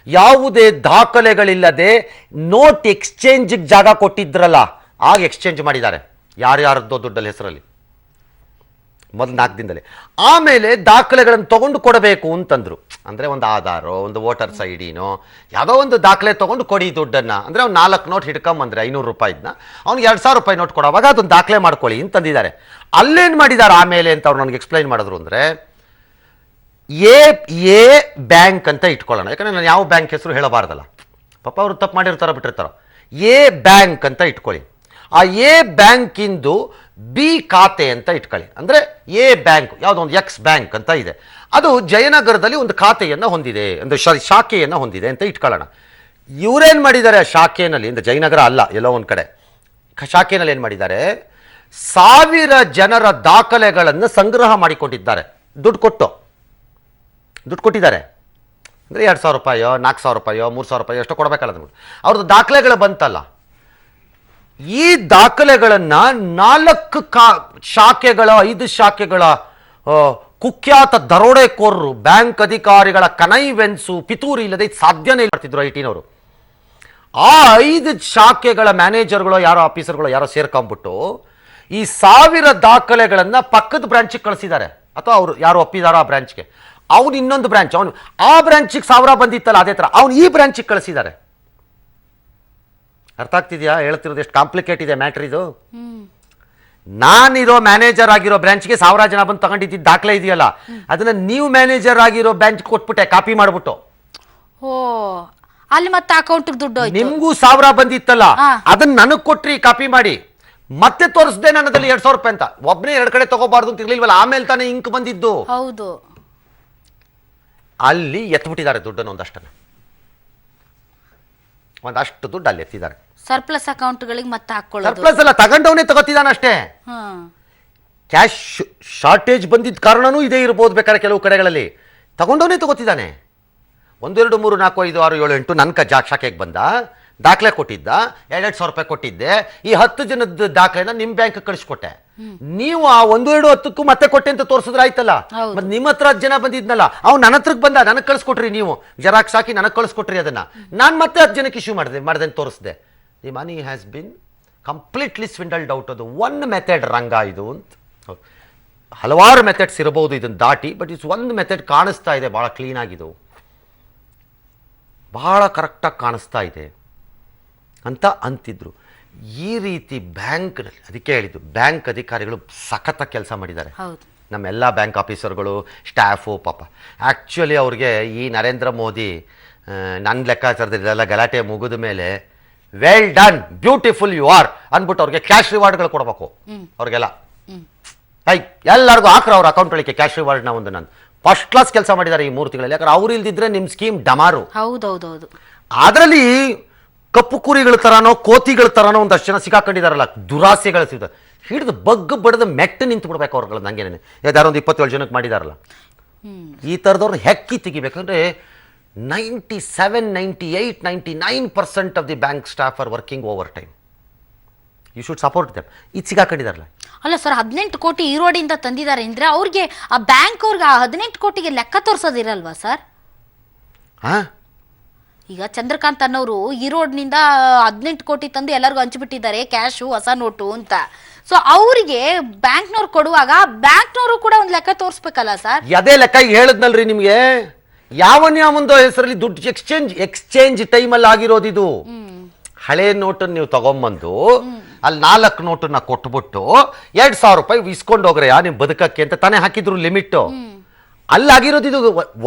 ಯಾವುದೇ ದಾಖಲೆಗಳಿಲ್ಲದೆ ನೋಟ್ ಎಕ್ಸ್ಚೇಂಜ್ ಜಾಗ ಕೊಟ್ಟಿದ್ರಲ್ಲ, ಆಗ ಎಕ್ಸ್ಚೇಂಜ್ ಮಾಡಿದ್ದಾರೆ ಯಾರ್ಯಾರದ್ದೋ ದುಡ್ಡಲ್ಲಿ ಹೆಸರಲ್ಲಿ ಮೊದಲು 4 ದಿನದಲ್ಲಿ. ಆಮೇಲೆ ದಾಖಲೆಗಳನ್ನು ತಗೊಂಡು ಕೊಡಬೇಕು ಅಂತಂದ್ರು. ಅಂದ್ರೆ ಒಂದು ಆಧಾರೋ, ಒಂದು ವೋಟರ್ಸ್ ID-ನೋ, ಯಾವುದೋ ಒಂದು ದಾಖಲೆ ತಗೊಂಡು ಕೊಡಿ ದುಡ್ಡನ್ನ. ಅಂದ್ರೆ ಅವ್ನು 4 ನೋಟ್ ಹಿಡ್ಕೊಂಬಂದ್ರೆ 500 ರೂಪಾಯಿದ್ನ ಅವ್ನಿಗೆ 2,000 ರೂಪಾಯಿ ನೋಟ್ ಕೊಡೋವಾಗ ಅದೊಂದು ದಾಖಲೆ ಮಾಡ್ಕೊಳ್ಳಿ ಅಂತಂದಿದ್ದಾರೆ. ಅಲ್ಲೇನು ಮಾಡಿದ್ದಾರೆ ಆಮೇಲೆ ಅಂತ ಅವ್ರು ನನಗೆ ಎಕ್ಸ್ಪ್ಲೈನ್ ಮಾಡಿದ್ರು. ಅಂದ್ರೆ ಎ ಬ್ಯಾಂಕ್ ಅಂತ ಇಟ್ಕೊಳ್ಳೋಣ, ಯಾಕಂದ್ರೆ ನಾನು ಯಾವ ಬ್ಯಾಂಕ್ ಹೆಸರು ಹೇಳಬಾರ್ದಲ್ಲ, ಪಾಪ ಅವರು ತಪ್ಪು ಮಾಡಿರ್ತಾರೋ ಬಿಟ್ಟಿರ್ತಾರೋ. ಎ ಬ್ಯಾಂಕ್ ಅಂತ ಇಟ್ಕೊಳ್ಳಿ. ಆ ಎ ಬ್ಯಾಂಕಿಂದು ಬಿ ಖಾತೆ ಅಂತ ಇಟ್ಕೊಳ್ಳಿ. ಅಂದರೆ ಎ ಬ್ಯಾಂಕ್ ಯಾವುದೋ ಒಂದು ಎಕ್ಸ್ ಬ್ಯಾಂಕ್ ಅಂತ ಇದೆ, ಅದು ಜಯನಗರದಲ್ಲಿ ಒಂದು ಖಾತೆಯನ್ನು ಹೊಂದಿದೆ, ಒಂದು ಶಾಖೆಯನ್ನು ಹೊಂದಿದೆ ಅಂತ ಇಟ್ಕೊಳ್ಳೋಣ. ಇವರೇನು ಮಾಡಿದ್ದಾರೆ ಶಾಖೆಯಲ್ಲಿ, ಅಂದರೆ ಜಯನಗರ ಅಲ್ಲ, ಎಲ್ಲೋ ಒಂದು ಕಡೆ ಶಾಖೆಯಲ್ಲಿ ಏನು ಮಾಡಿದ್ದಾರೆ, 1000 ಜನರ ದಾಖಲೆಗಳನ್ನು ಸಂಗ್ರಹ ಮಾಡಿಕೊಂಡಿದ್ದಾರೆ. ದುಡ್ಡು ಕೊಟ್ಟಿದ್ದಾರೆ. ಅಂದರೆ 2,000 ರೂಪಾಯೋ, 4,000 ರೂಪಾಯೋ, 3,000 ರೂಪಾಯೋ ಎಷ್ಟೋ ಕೊಡಬೇಕಲ್ಲ ದುಡ್ಡು. ಅವ್ರದ್ದು ದಾಖಲೆಗಳು ಬಂತಲ್ಲ, ಈ ದಾಖಲೆಗಳನ್ನ 4 ಶಾಖೆಗಳ 5 ಶಾಖೆಗಳ ಕುಖ್ಯಾತ ದರೋಡೆಕೋರರು, ಬ್ಯಾಂಕ್ ಅಧಿಕಾರಿಗಳ ಕನೈವೆನ್ಸು ಪಿತೂರಿ ಇಲ್ಲದೆ ಸಾಧ್ಯನೇ ಮಾಡ್ತಿದ್ರು IT-ನವರು. ಆ 5 ಶಾಖೆಗಳ ಮ್ಯಾನೇಜರ್ಗಳು ಯಾರೋ ಆಫೀಸರ್ಗಳು ಯಾರೋ ಸೇರ್ಕೊಂಡ್ಬಿಟ್ಟು ಈ 1000 ದಾಖಲೆಗಳನ್ನ ಪಕ್ಕದ ಬ್ರಾಂಚಿಗೆ ಕಳಿಸಿದ್ದಾರೆ. ಅಥವಾ ಅವರು ಯಾರು ಒಪ್ಪಿದಾರೋ ಆ ಬ್ರಾಂಚ್ಗೆ, ಅವನು ಇನ್ನೊಂದು ಬ್ರಾಂಚ್, ಅವನು ಆ ಬ್ರಾಂಚಿಗೆ 1000 ಬಂದಿತ್ತಲ್ಲ ಅದೇ ಥರ ಅವನು ಈ ಬ್ರಾಂಚಿಗೆ ಕಳಿಸಿದ್ದಾರೆ. ಅರ್ಥ ಆಗ್ತಿದೆಯಾ ಹೇಳ್ತಿರೋದು? ಎಷ್ಟು ಕಾಂಪ್ಲಿಕೇಟ್ ಇದೆ ಮ್ಯಾಟ್ರ್ ಇದು. ನಾನಿರೋ ಮ್ಯಾನೇಜರ್ ಆಗಿರೋ ಬ್ರಾಂಚ್ಗೆ 1000 ಜನ ಬಂದು ತಗೊಂಡಿದ್ದ ದಾಖಲೆ ಇದೆಯಲ್ಲ, ಅದನ್ನ ನೀವು ಮ್ಯಾನೇಜರ್ ಆಗಿರೋ ಬ್ರಾಂಚ್ ಕೊಟ್ಬಿಟ್ಟೆ ಕಾಪಿ ಮಾಡ್ಬಿಟ್ಟು. ಓ, ಅಲ್ಲಿ ಮತ್ತೆ ಅಕೌಂಟ್ ದುಡ್ಡು ನಿಮ್ಗೂ 1000 ಬಂದಿತ್ತಲ್ಲ, ಅದನ್ನ ನನಗ್ ಕೊಟ್ರಿ ಕಾಪಿ ಮಾಡಿ, ಮತ್ತೆ ತೋರಿಸ್ದೆ ನನ್ನದಲ್ಲಿ 2,000 ರೂಪಾಯಿ ಅಂತ. ಒಬ್ಬನೇ 2 ಕಡೆ ತಗೋಬಾರ್ದು ಅಂತ ಇರ್ಲಿಲ್ವಲ್ಲ, ಆಮೇಲೆ ತಾನೇ ಇಂಕ್ ಬಂದಿದ್ದು. ಹೌದು, ಅಲ್ಲಿ ಎತ್ಬಿಟ್ಟಿದ್ದಾರೆ ದುಡ್ಡನ್ನು. ಒಂದಷ್ಟು ದುಡ್ಡು ಅಲ್ಲಿ ಎತ್ತಿದ್ದಾರೆ. ಸರ್ಪ್ಲಸ್ ಅಕೌಂಟ್ಗಳಿಗೆ ಮತ್ತೆ ಹಾಕೊಳ್ಳೋದು. ಸರ್ಪ್ಲಸ್ ಅಲ್ಲ, ತಗೊಂಡವನೇ ತಗೋತಿದ್ದಾನೆ ಅಷ್ಟೇ. ಕ್ಯಾಶ್ ಶಾರ್ಟೇಜ್ ಬಂದಿದ್ದ ಕಾರಣನೂ ಇದೇ ಇರ್ಬೋದು ಬೇಕಾದ್ರೆ ಕೆಲವು ಕಡೆಗಳಲ್ಲಿ. ತಗೊಂಡವನೇ ತಗೋತಿದ್ದಾನೆ. 1 2 3 4 5 6 7 8 ನನ್ನ ಶಾಖೆಗೆ ಬಂದ, ದಾಖಲೆ ಕೊಟ್ಟಿದ್ದ, 2,000 ರೂಪಾಯಿ ಕೊಟ್ಟಿದ್ದೆ. ಈ 10 ಜನದ ದಾಖಲೆನ ನಿಮ್ಮ ಬ್ಯಾಂಕ್ ಕಳಿಸ್ಕೊಟ್ಟೆ. ನೀವು ಆ 1 2 10ಕ್ಕೂ ಮತ್ತೆ ಕೊಟ್ಟೆ ಅಂತ ತೋರಿಸಿದ್ರೆ ಆಯ್ತಲ್ಲ. ಮತ್ತೆ ನಿಮ್ಮ ಹತ್ರ 10 ಜನ ಬಂದಿದ್ನಲ್ಲ, ಅವ್ನು ನನ್ನ ಹತ್ರಕ್ಕೆ ಬಂದ, ನನಗೆ ಕಳಿಸ್ಕೊಟ್ರಿ, ನೀವು ಜೆರಾಕ್ಸ್ ಹಾಕಿ ನನಗೆ ಕಳಿಸ್ಕೊಟ್ರಿ, ಅದನ್ನ ನಾನು ಮತ್ತೆ 10 ಜನಕ್ಕೆ ಇಶ್ಯೂ ಮಾಡಿದೆ ತೋರಿಸಿದೆ. The money has been completely swindled out. ಅದು ಒಂದು ಮೆಥಡ್ ರಂಗ ಇದು ಅಂತ. ಹಲವಾರು ಮೆಥಡ್ಸ್ ಇರಬಹುದು ಇದನ್ನು ದಾಟಿ, ಬಟ್ ಇಟ್ಸ್ ಒಂದು ಮೆಥಡ್ ಕಾಣಿಸ್ತಾ ಇದೆ, ಭಾಳ ಕ್ಲೀನ್ ಆಗಿದ್ದು, ಭಾಳ ಕರೆಕ್ಟಾಗಿ ಕಾಣಿಸ್ತಾ ಇದೆ ಅಂತ ಅಂತಿದ್ರು. ಈ ರೀತಿ ಬ್ಯಾಂಕ್ನಲ್ಲಿ, ಅದಕ್ಕೆ ಹೇಳಿದ್ದು ಬ್ಯಾಂಕ್ ಅಧಿಕಾರಿಗಳು ಸಖತ್ತ ಕೆಲಸ ಮಾಡಿದ್ದಾರೆ. ನಮ್ಮೆಲ್ಲ ಬ್ಯಾಂಕ್ ಆಫೀಸರ್ಗಳು ಸ್ಟಾಫು ಪಾಪ ಆ್ಯಕ್ಚುಲಿ ಅವ್ರಿಗೆ ಈ ನರೇಂದ್ರ ಮೋದಿ ನನ್ನ ಲೆಕ್ಕಾಚಾರದಲ್ಲೆಲ್ಲ ಗಲಾಟೆ ಮುಗಿದ ಮೇಲೆ well done beautiful you are ಅಂದ್ಬಿಟ್ಟು ಅವ್ರಿಗೆ ಕ್ಯಾಶ್ ರಿವಾರ್ಡ್ಗಳು ಕೊಡಬೇಕು ಅವ್ರಿಗೆಲ್ಲ. ಎಲ್ಲರಿಗೂ ಹಾಕ್ರೆ ಅವ್ರ ಅಕೌಂಟ್ ಒಳಗೆ ಕ್ಯಾಶ್ ರಿವಾರ್ಡ್ನ ಒಂದು ನಾನು ಫಸ್ಟ್ ಕ್ಲಾಸ್ ಕೆಲಸ ಮಾಡಿದ್ದಾರೆ ಈ 3 ತಿಂಗಳಲ್ಲಿ. ಯಾಕಂದ್ರೆ ಅವ್ರು ಇಲ್ದಿದ್ರೆ ನಿಮ್ಮ ಸ್ಕೀಮ್ ಡಮಾರು. ಹೌದೌದೌದು. ಅದರಲ್ಲಿ ಕಪ್ಪು ಕುರಿಗಳ ತರಾನೋ ಕೋತಿಗಳ ತರಾನೋ ಒಂದಷ್ಟು ಜನ ಸಿಕ್ಕಾಕೊಂಡಿದಾರಲ್ಲ, ದುರಾಸೆಗಳು ಸಿಗ್ತದೆ, ಹಿಡಿದು ಬಗ್ಗು ಬಡದ ಮೆಟ್ಟು ನಿಂತು ಬಿಡ್ಬೇಕು ಅವ್ರುಗಳು. ನಂಗೇನೆ ಯಾರೋ ಒಂದು 27 ಜನಕ್ಕೆ ಮಾಡಿದಾರಲ್ಲ, ಈ ಥರದವ್ರನ್ನ ಹೆಕ್ಕಿ ತೆಗಿಬೇಕಂದ್ರೆ 97, 98, 99% of the bank staff are working overtime. You should support them. ಇದು ಸಿಗಾಕೊಂಡಿದಾರಲ್ಲ. ಅಲ್ಲ ಸರ್, 18 ಕೋಟಿ ಈರೋಡಿಂದ ತಂದಿದ್ದಾರೆ ಅಂದ್ರೆ ಅವ್ರಿಗೆ ಆ ಬ್ಯಾಂಕ್ ಅವ್ರಿಗೆ ಆ 18 ಕೋಟಿಗೆ ಲೆಕ್ಕ ತೋರಿಸೋದಿರಲ್ವಾ ಸರ್? ಈಗ ಚಂದ್ರಕಾಂತ್ ಅನ್ನೋರು ಈರೋಡ್ನಿಂದ 18 ಕೋಟಿ ತಂದು ಎಲ್ಲರಿಗೂ ಹಂಚಿಬಿಟ್ಟಿದ್ದಾರೆ, ಕ್ಯಾಶು ಹೊಸ ನೋಟು ಅಂತ. ಸೊ ಅವರಿಗೆ ಬ್ಯಾಂಕ್ನವ್ರು ಕೊಡುವಾಗ ಬ್ಯಾಂಕ್ನವರು ಕೂಡ ಒಂದು ಲೆಕ್ಕ ತೋರಿಸ್ಬೇಕಲ್ಲ ಸರ್? ಅದೇ ಲೆಕ್ಕ ಈಗ ಹೇಳಿದ್ನಲ್ರಿ ನಿಮ್ಗೆ. ಯಾವನ್ಯಾವಂದೋ ಹೆಸರಲ್ಲಿ ದುಡ್ಡು ಎಕ್ಸ್ಚೇಂಜ್ ಟೈಮಲ್ಲಿ ಆಗಿರೋದು ಇದು. ಹಳೆ ನೋಟನ್ನು ನೀವು ತಗೊಂಬಂದು ಅಲ್ಲಿ 4 ನೋಟನ್ನ ಕೊಟ್ಬಿಟ್ಟು 2,000 ರೂಪಾಯಿ ಇಸ್ಕೊಂಡು ಹೋಗ್ರೆಯಾ ನೀವು ಬದುಕಕ್ಕೆ ಅಂತ ತಾನೇ ಹಾಕಿದ್ರು ಲಿಮಿಟ್. ಅಲ್ಲಾಗಿರೋದು ಇದು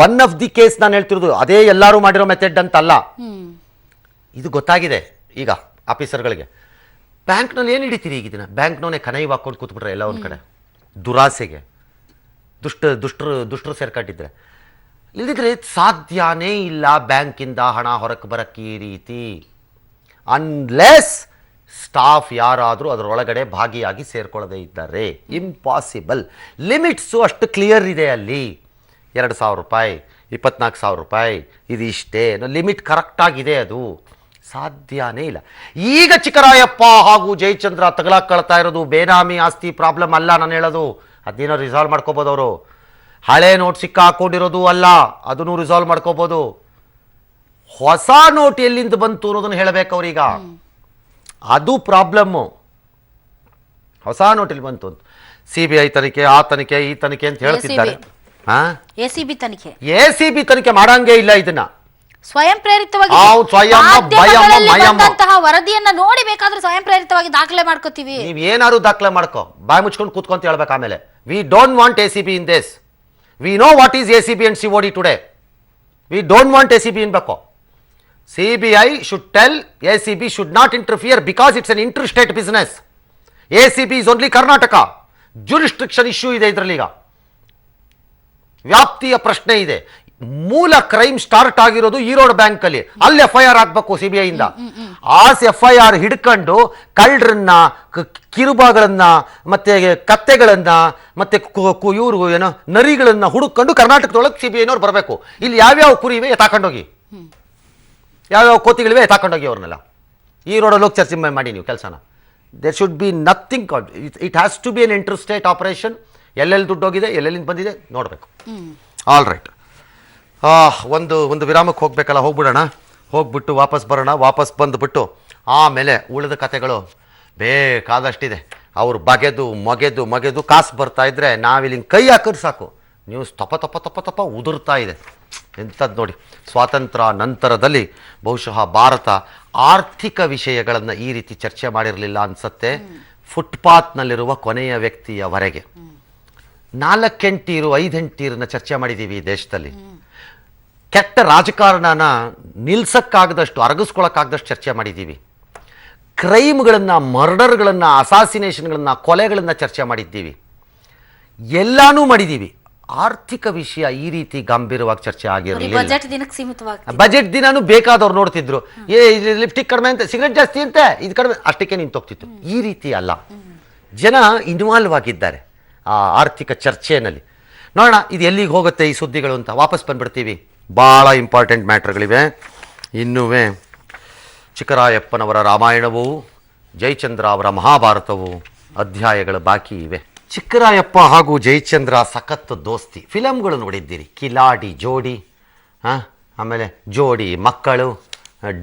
ಒನ್ ಆಫ್ ದಿ ಕೇಸ್ ನಾನು ಹೇಳ್ತಿರೋದು. ಅದೇ ಎಲ್ಲರೂ ಮಾಡಿರೋ ಮೆಥಡ್ ಅಂತ ಅಲ್ಲ. ಇದು ಗೊತ್ತಾಗಿದೆ ಈಗ ಆಫೀಸರ್ಗಳಿಗೆ. ಬ್ಯಾಂಕ್ನಲ್ಲಿ ಏನು ಹಿಡಿತೀರಿ ಈಗ ದಿನ? ಬ್ಯಾಂಕ್ನವನೇ ಕನೈವ್ ಹಾಕೊಂಡು ಕೂತ್ಬಿಟ್ರೆ ಎಲ್ಲ ಒಂದು ಕಡೆ ದುರಾಸೆಗೆ ದುಷ್ಟರು ಸೇರ್ಕೊಂಡಿದ್ರೆ. ಇಲ್ದಿದ್ರೆ ಸಾಧ್ಯನೇ ಇಲ್ಲ ಬ್ಯಾಂಕಿಂದ ಹಣ ಹೊರಕ್ಕೆ ಬರಕ್ಕೆ ಈ ರೀತಿ, ಅನ್ಲೆಸ್ ಸ್ಟಾಫ್ ಯಾರಾದರೂ ಅದರೊಳಗಡೆ ಭಾಗಿಯಾಗಿ ಸೇರ್ಕೊಳ್ಳದೇ ಇದ್ದಾರೆ. ಇಂಪಾಸಿಬಲ್. ಲಿಮಿಟ್ಸು ಅಷ್ಟು ಕ್ಲಿಯರ್ ಇದೆ ಅಲ್ಲಿ. 2,000 ರೂಪಾಯಿ, 24,000 ರೂಪಾಯಿ, ಇದು ಇಷ್ಟೇ ಲಿಮಿಟ್ ಕರೆಕ್ಟಾಗಿದೆ. ಅದು ಸಾಧ್ಯನೇ ಇಲ್ಲ. ಈಗ ಚಿಕ್ಕರಾಯಪ್ಪ ಹಾಗೂ ಜಯಚಂದ್ರ ತಗಲಾಕೊಳ್ತಾ ಇರೋದು ಬೇನಾಮಿ ಆಸ್ತಿ ಪ್ರಾಬ್ಲಮ್ ಅಲ್ಲ ನಾನು ಹೇಳೋದು. ಅದನ್ನೇನೋ ರಿಸಾಲ್ವ್ ಮಾಡ್ಕೋಬೋದು ಅವರು. ಹಳೆ ನೋಟ್ ಸಿಕ್ಕ ಹಾಕೊಂಡಿರೋದು ಅಲ್ಲ, ಅದನ್ನು ರಿಸಾಲ್ವ್ ಮಾಡ್ಕೋಬೋದು. ಹೊಸ ನೋಟ್ ಎಲ್ಲಿಂದ ಬಂತು ಅನ್ನೋದನ್ನು ಹೇಳಬೇಕು ಅವ್ರೀಗ. ಅದು ಪ್ರಾಬ್ಲಮ್ಮು. ಹೊಸ ನೋಟ್ ಎಲ್ಲಿ ಬಂತು ಅಂತ CBI ತನಿಖೆ, ಆ ತನಿಖೆ, ಈ ತನಿಖೆ ಅಂತ ಹೇಳ್ತಿದ್ದಾರೆ. ACB ತನಿಖೆ ಮಾಡಂಗೇ ಇಲ್ಲ. ಇದನ್ನ ಸ್ವಯಂ ಪ್ರೇರಿತವಾಗಿ ವರದಿಯನ್ನ ನೋಡಿ ಬೇಕಾದ್ರೆ ಸ್ವಯಂ ಪ್ರೇರಿತವಾಗಿ ದಾಖಲೆ ಮಾಡ್ಕೋತೀವಿ. ನೀವ್ ಏನಾದ್ರು ದಾಖಲೆ ಮಾಡ್ಕೋ, ಬಾಯಿ ಮುಚ್ಕೊಂಡು ಕೂತ್ಕೊಂತ ಹೇಳ್ಬೇಕು. ಆಮೇಲೆ we don't want ACB in this. We know what is ACB and COD today. We don't want ACB ಇನ್ಬೇಕು. CBI should tell ACB should not interfere because it's an interstate business. ACB is only Karnataka. Jurisdiction issue ಇದೆ ಇದರಲ್ಲಿ. ಈಗ ವ್ಯಾಪ್ತಿಯ ಪ್ರಶ್ನೆ ಇದೆ. ಮೂಲ crime start ಆಗಿರೋದು Erode bank ಅಲ್ಲಿ. ಅಲ್ಲಿ FIR ಆಗ್ಬೇಕು CBI ಇಂದ. ಆ FIR ಹಿಡ್ಕೊಂಡು ಕಳ್ಳರನ್ನ, ಕಿರುಬಾಗಳನ್ನ, ಮತ್ತೆ ಕತ್ತೆಗಳನ್ನ, ಮತ್ತೆ ಇವರು ಏನೋ ನರಿಗಳನ್ನ ಹುಡುಕೊಂಡು ಕರ್ನಾಟಕದೊಳಗೆ CBIನವ್ರು ಬರಬೇಕು. ಇಲ್ಲಿ ಯಾವ್ಯಾವ ಕುರಿ ಇವೆ ಎತ್ತಾಕೊಂಡೋಗಿ, ಯಾವ್ಯಾವ ಕೋತಿಗಳಿವೆ ಎತ್ತಾಕೊಂಡೋಗಿ ಅವ್ರನ್ನೆಲ್ಲ ಈ ರೋಡಲ್ಲಿ ಹೋಗಿ ಚರ್ಚೆ ಮಾಡಿ ನೀವು ಕೆಲಸನ. There should be nothing. It has to be an interstate operation. ಎಲ್ಲೆಲ್ಲಿ ದುಡ್ಡು ಹೋಗಿದೆ, ಎಲ್ಲೆಲ್ಲಿಂದ ಬಂದಿದೆ ನೋಡಬೇಕು. ಆಲ್ ರೈಟ್, ಒಂದು ವಿರಾಮಕ್ಕೆ ಹೋಗ್ಬೇಕಲ್ಲ, ಹೋಗ್ಬಿಡೋಣ. ಹೋಗ್ಬಿಟ್ಟು ವಾಪಸ್ ಬರೋಣ. ವಾಪಸ್ ಬಂದುಬಿಟ್ಟು ಆಮೇಲೆ ಉಳಿದ ಕತೆಗಳು ಬೇಕಾದಷ್ಟಿದೆ. ಅವ್ರು ಮಗೆದು ಕಾಸು ಬರ್ತಾ ಇದ್ರೆ ನಾವಿಲ್ಲಿ ಕೈ ಹಾಕಿದ್ರೆ ಸಾಕು, ನ್ಯೂಸ್ ತಪ ಉದುರ್ತಾ ಇದೆ. ಎಂಥದ್ದು ನೋಡಿ. ಸ್ವಾತಂತ್ರ್ಯ ನಂತರದಲ್ಲಿ ಬಹುಶಃ ಭಾರತ ಆರ್ಥಿಕ ವಿಷಯಗಳನ್ನು ಈ ರೀತಿ ಚರ್ಚೆ ಮಾಡಿರಲಿಲ್ಲ ಅನ್ಸತ್ತೆ. ಫುಟ್ಪಾತ್ನಲ್ಲಿರುವ ಕೊನೆಯ ವ್ಯಕ್ತಿಯವರೆಗೆ 4 ಹೆಂಡ್ತೀರು 5 ಹೆಂಡ್ತೀರನ್ನ ಚರ್ಚೆ ಮಾಡಿದ್ದೀವಿ ಈ ದೇಶದಲ್ಲಿ. ಕೆಟ್ಟ ರಾಜಕಾರಣನ ನಿಲ್ಸಕ್ಕಾಗದಷ್ಟು, ಅರಗಿಸ್ಕೊಳಕ್ಕಾಗದಷ್ಟು ಚರ್ಚೆ ಮಾಡಿದ್ದೀವಿ. ಕ್ರೈಮ್ಗಳನ್ನು, ಮರ್ಡರ್ಗಳನ್ನು, ಅಸಾಸಿನೇಷನ್ಗಳನ್ನು, ಕೊಲೆಗಳನ್ನು ಚರ್ಚೆ ಮಾಡಿದ್ದೀವಿ. ಎಲ್ಲಾನು ಮಾಡಿದ್ದೀವಿ. ಆರ್ಥಿಕ ವಿಷಯ ಈ ರೀತಿ ಗಂಭೀರವಾಗಿ ಚರ್ಚೆ ಆಗಿರಲಿಲ್ಲ. ಬಜೆಟ್ ದಿನಾನು ಬೇಕಾದವ್ರು ನೋಡ್ತಿದ್ರು. ಲಿಪ್ಸ್ಟಿಕ್ ಕಡಿಮೆ ಅಂತ, ಸಿಗರೆಟ್ ಜಾಸ್ತಿ ಅಂತ, ಇದು ಕಡಿಮೆ, ಅಷ್ಟಕ್ಕೆ ನಿಂತೋಗ್ತಿತ್ತು. ಈ ರೀತಿ ಅಲ್ಲ, ಜನ ಇನ್ವಾಲ್ವ್ ಆಗಿದ್ದಾರೆ ಆ ಆರ್ಥಿಕ ಚರ್ಚೆಯಲ್ಲಿ. ನೋಡೋಣ ಇದು ಎಲ್ಲಿಗೆ ಹೋಗುತ್ತೆ ಈ ಸುದ್ದಿಗಳು ಅಂತ. ವಾಪಸ್ ಬಂದ್ಬಿಡ್ತೀವಿ. ಭಾಳ ಇಂಪಾರ್ಟೆಂಟ್ ಮ್ಯಾಟ್ರ್ಗಳಿವೆ. ಇನ್ನೂ ಚಿಕ್ಕರಾಯಪ್ಪನವರ ರಾಮಾಯಣವು, ಜಯಚಂದ್ರ ಅವರ ಮಹಾಭಾರತವು ಅಧ್ಯಾಯಗಳು ಬಾಕಿ ಇವೆ. ಚಿಕ್ಕರಾಯಪ್ಪ ಹಾಗೂ ಜಯಚಂದ್ರ ಸಖತ್ ದೋಸ್ತಿ. ಫಿಲಮ್ಗಳು ನೋಡಿದ್ದೀರಿ, ಕಿಲಾಡಿ, ಜೋಡಿ, ಆಮೇಲೆ ಜೋಡಿ ಮಕ್ಕಳು,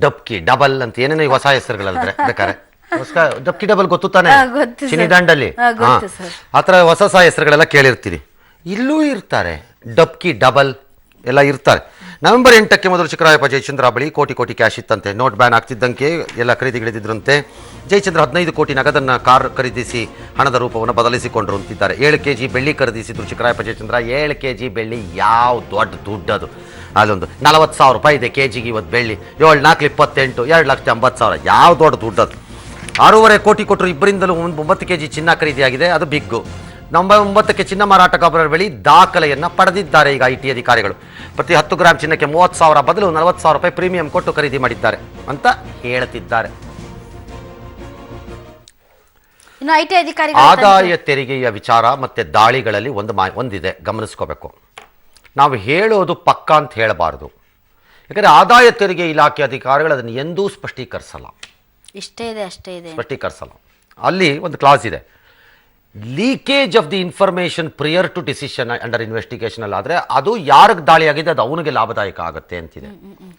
ಡಬ್ಕಿ ಡಬಲ್ ಅಂತ ಏನೇನೋ ಹೊಸ ಹೆಸರುಗಳಲ್ದ್ರೆ ಬೇಕಾರೆ. ಡಬ್ಕಿ ಡಬಲ್ ಗೊತ್ತು ತಾನೆ, ಚಿನಿದಾಂಡಲ್ಲಿ ಆ ಥರ ಹೊಸ ಹೆಸರುಗಳೆಲ್ಲ ಕೇಳಿರ್ತೀರಿ. ಇಲ್ಲೂ ಇರ್ತಾರೆ, ಡಬ್ಕಿ ಡಬಲ್ ಎಲ್ಲ ಇರ್ತಾರೆ. ನವೆಂಬರ್ 8ಕ್ಕೆ ಮೊದಲು ಚಿಕ್ಕರಾಯಪ್ಪ ಜಯಚಂದ್ರ ಬಳಿ ಕೋಟಿ ಕೋಟಿ ಕ್ಯಾಶ್ ಇತ್ತಂತೆ. ನೋಟ್ ಬ್ಯಾನ್ ಆಗ್ತಿದ್ದಂತೆ ಎಲ್ಲ ಖರೀದಿಗಳಿದ್ರಂತೆ. ಜಯಚಂದ್ರ 15 ಕೋಟಿ ನಗದನ್ನು ಕಾರ್ ಖರೀದಿಸಿ ಹಣದ ರೂಪವನ್ನು ಬದಲಿಸಿಕೊಂಡ್ರು ಅಂತಿದ್ದಾರೆ. 7 kg ಬೆಳ್ಳಿ ಖರೀದಿಸಿದ್ರು ಚಿಕ್ಕರಾಯಪ್ಪ ಜಯಚಂದ್ರ. 7 kg ಬೆಳ್ಳಿ ಯಾವ ದೊಡ್ಡ ದುಡ್ಡದು, ಅದೊಂದು 40,000 ರೂಪಾಯಿ ಇದೆ ಕೆ ಜಿಗೆ ಇವತ್ತು ಬೆಳ್ಳಿ. 7 4 28 2,80,000 ಯಾವ ದೊಡ್ಡ ದುಡ್ಡದು. 6.5 ಕೋಟಿ ಕೊಟ್ಟರು. ಇಬ್ಬರಿಂದಲೂ 9 kg ಚಿನ್ನ ಖರೀದಿಯಾಗಿದೆ, ಅದು ಬಿಗ್ಗು. 9ಕ್ಕೆ ಚಿನ್ನ ಮಾರಾಟಗಾರರ ಬಳಿ ದಾಖಲೆಯನ್ನು ಪಡೆದಿದ್ದಾರೆ ಈಗ ಐಟಿ ಅಧಿಕಾರಿಗಳು. ಪ್ರತಿ 10 ಗ್ರಾಂ ಚಿನ್ನಕ್ಕೆ 30,000 ಬದಲು 40,000 ರೂಪಾಯಿ ಪ್ರೀಮಿಯಂ ಕೊಟ್ಟು ಖರೀದಿ ಮಾಡಿದ್ದಾರೆ ಅಂತ ಹೇಳ್ತಿದ್ದಾರೆ. ಐಟಿ ಅಧಿಕಾರಿಗಳು ಆದಾಯ ತೆರಿಗೆಯ ವಿಚಾರ ಮತ್ತೆ ದಾಳಿಗಳಲ್ಲಿ ಒಂದಿದೆ ಗಮನಿಸ್ಕೋಬೇಕು. ನಾವು ಹೇಳೋದು ಪಕ್ಕ ಅಂತ ಹೇಳಬಾರ್ದು, ಯಾಕಂದರೆ ಆದಾಯ ತೆರಿಗೆ ಇಲಾಖೆ ಅಧಿಕಾರಿಗಳು ಅದನ್ನು ಎಂದೂ ಸ್ಪಷ್ಟೀಕರಿಸಲ್ಲ. ಇಷ್ಟೇ ಇದೆ ಅಷ್ಟೇ ಇದೆ ಸ್ಪಷ್ಟೀಕರಿಸಲ್ಲ. ಅಲ್ಲಿ ಒಂದು ಕ್ಲಾಸ್ ಇದೆ, leakage of the information prior to decision under investigation ಅಲ್ಲ, ಆದರೆ ಅದು ಯಾರಿಗೆ ದಾಳಿಯಾಗಿದೆ ಅದು ಅವನಿಗೆ ಲಾಭದಾಯಕ ಆಗುತ್ತೆ ಅಂತಿದೆ.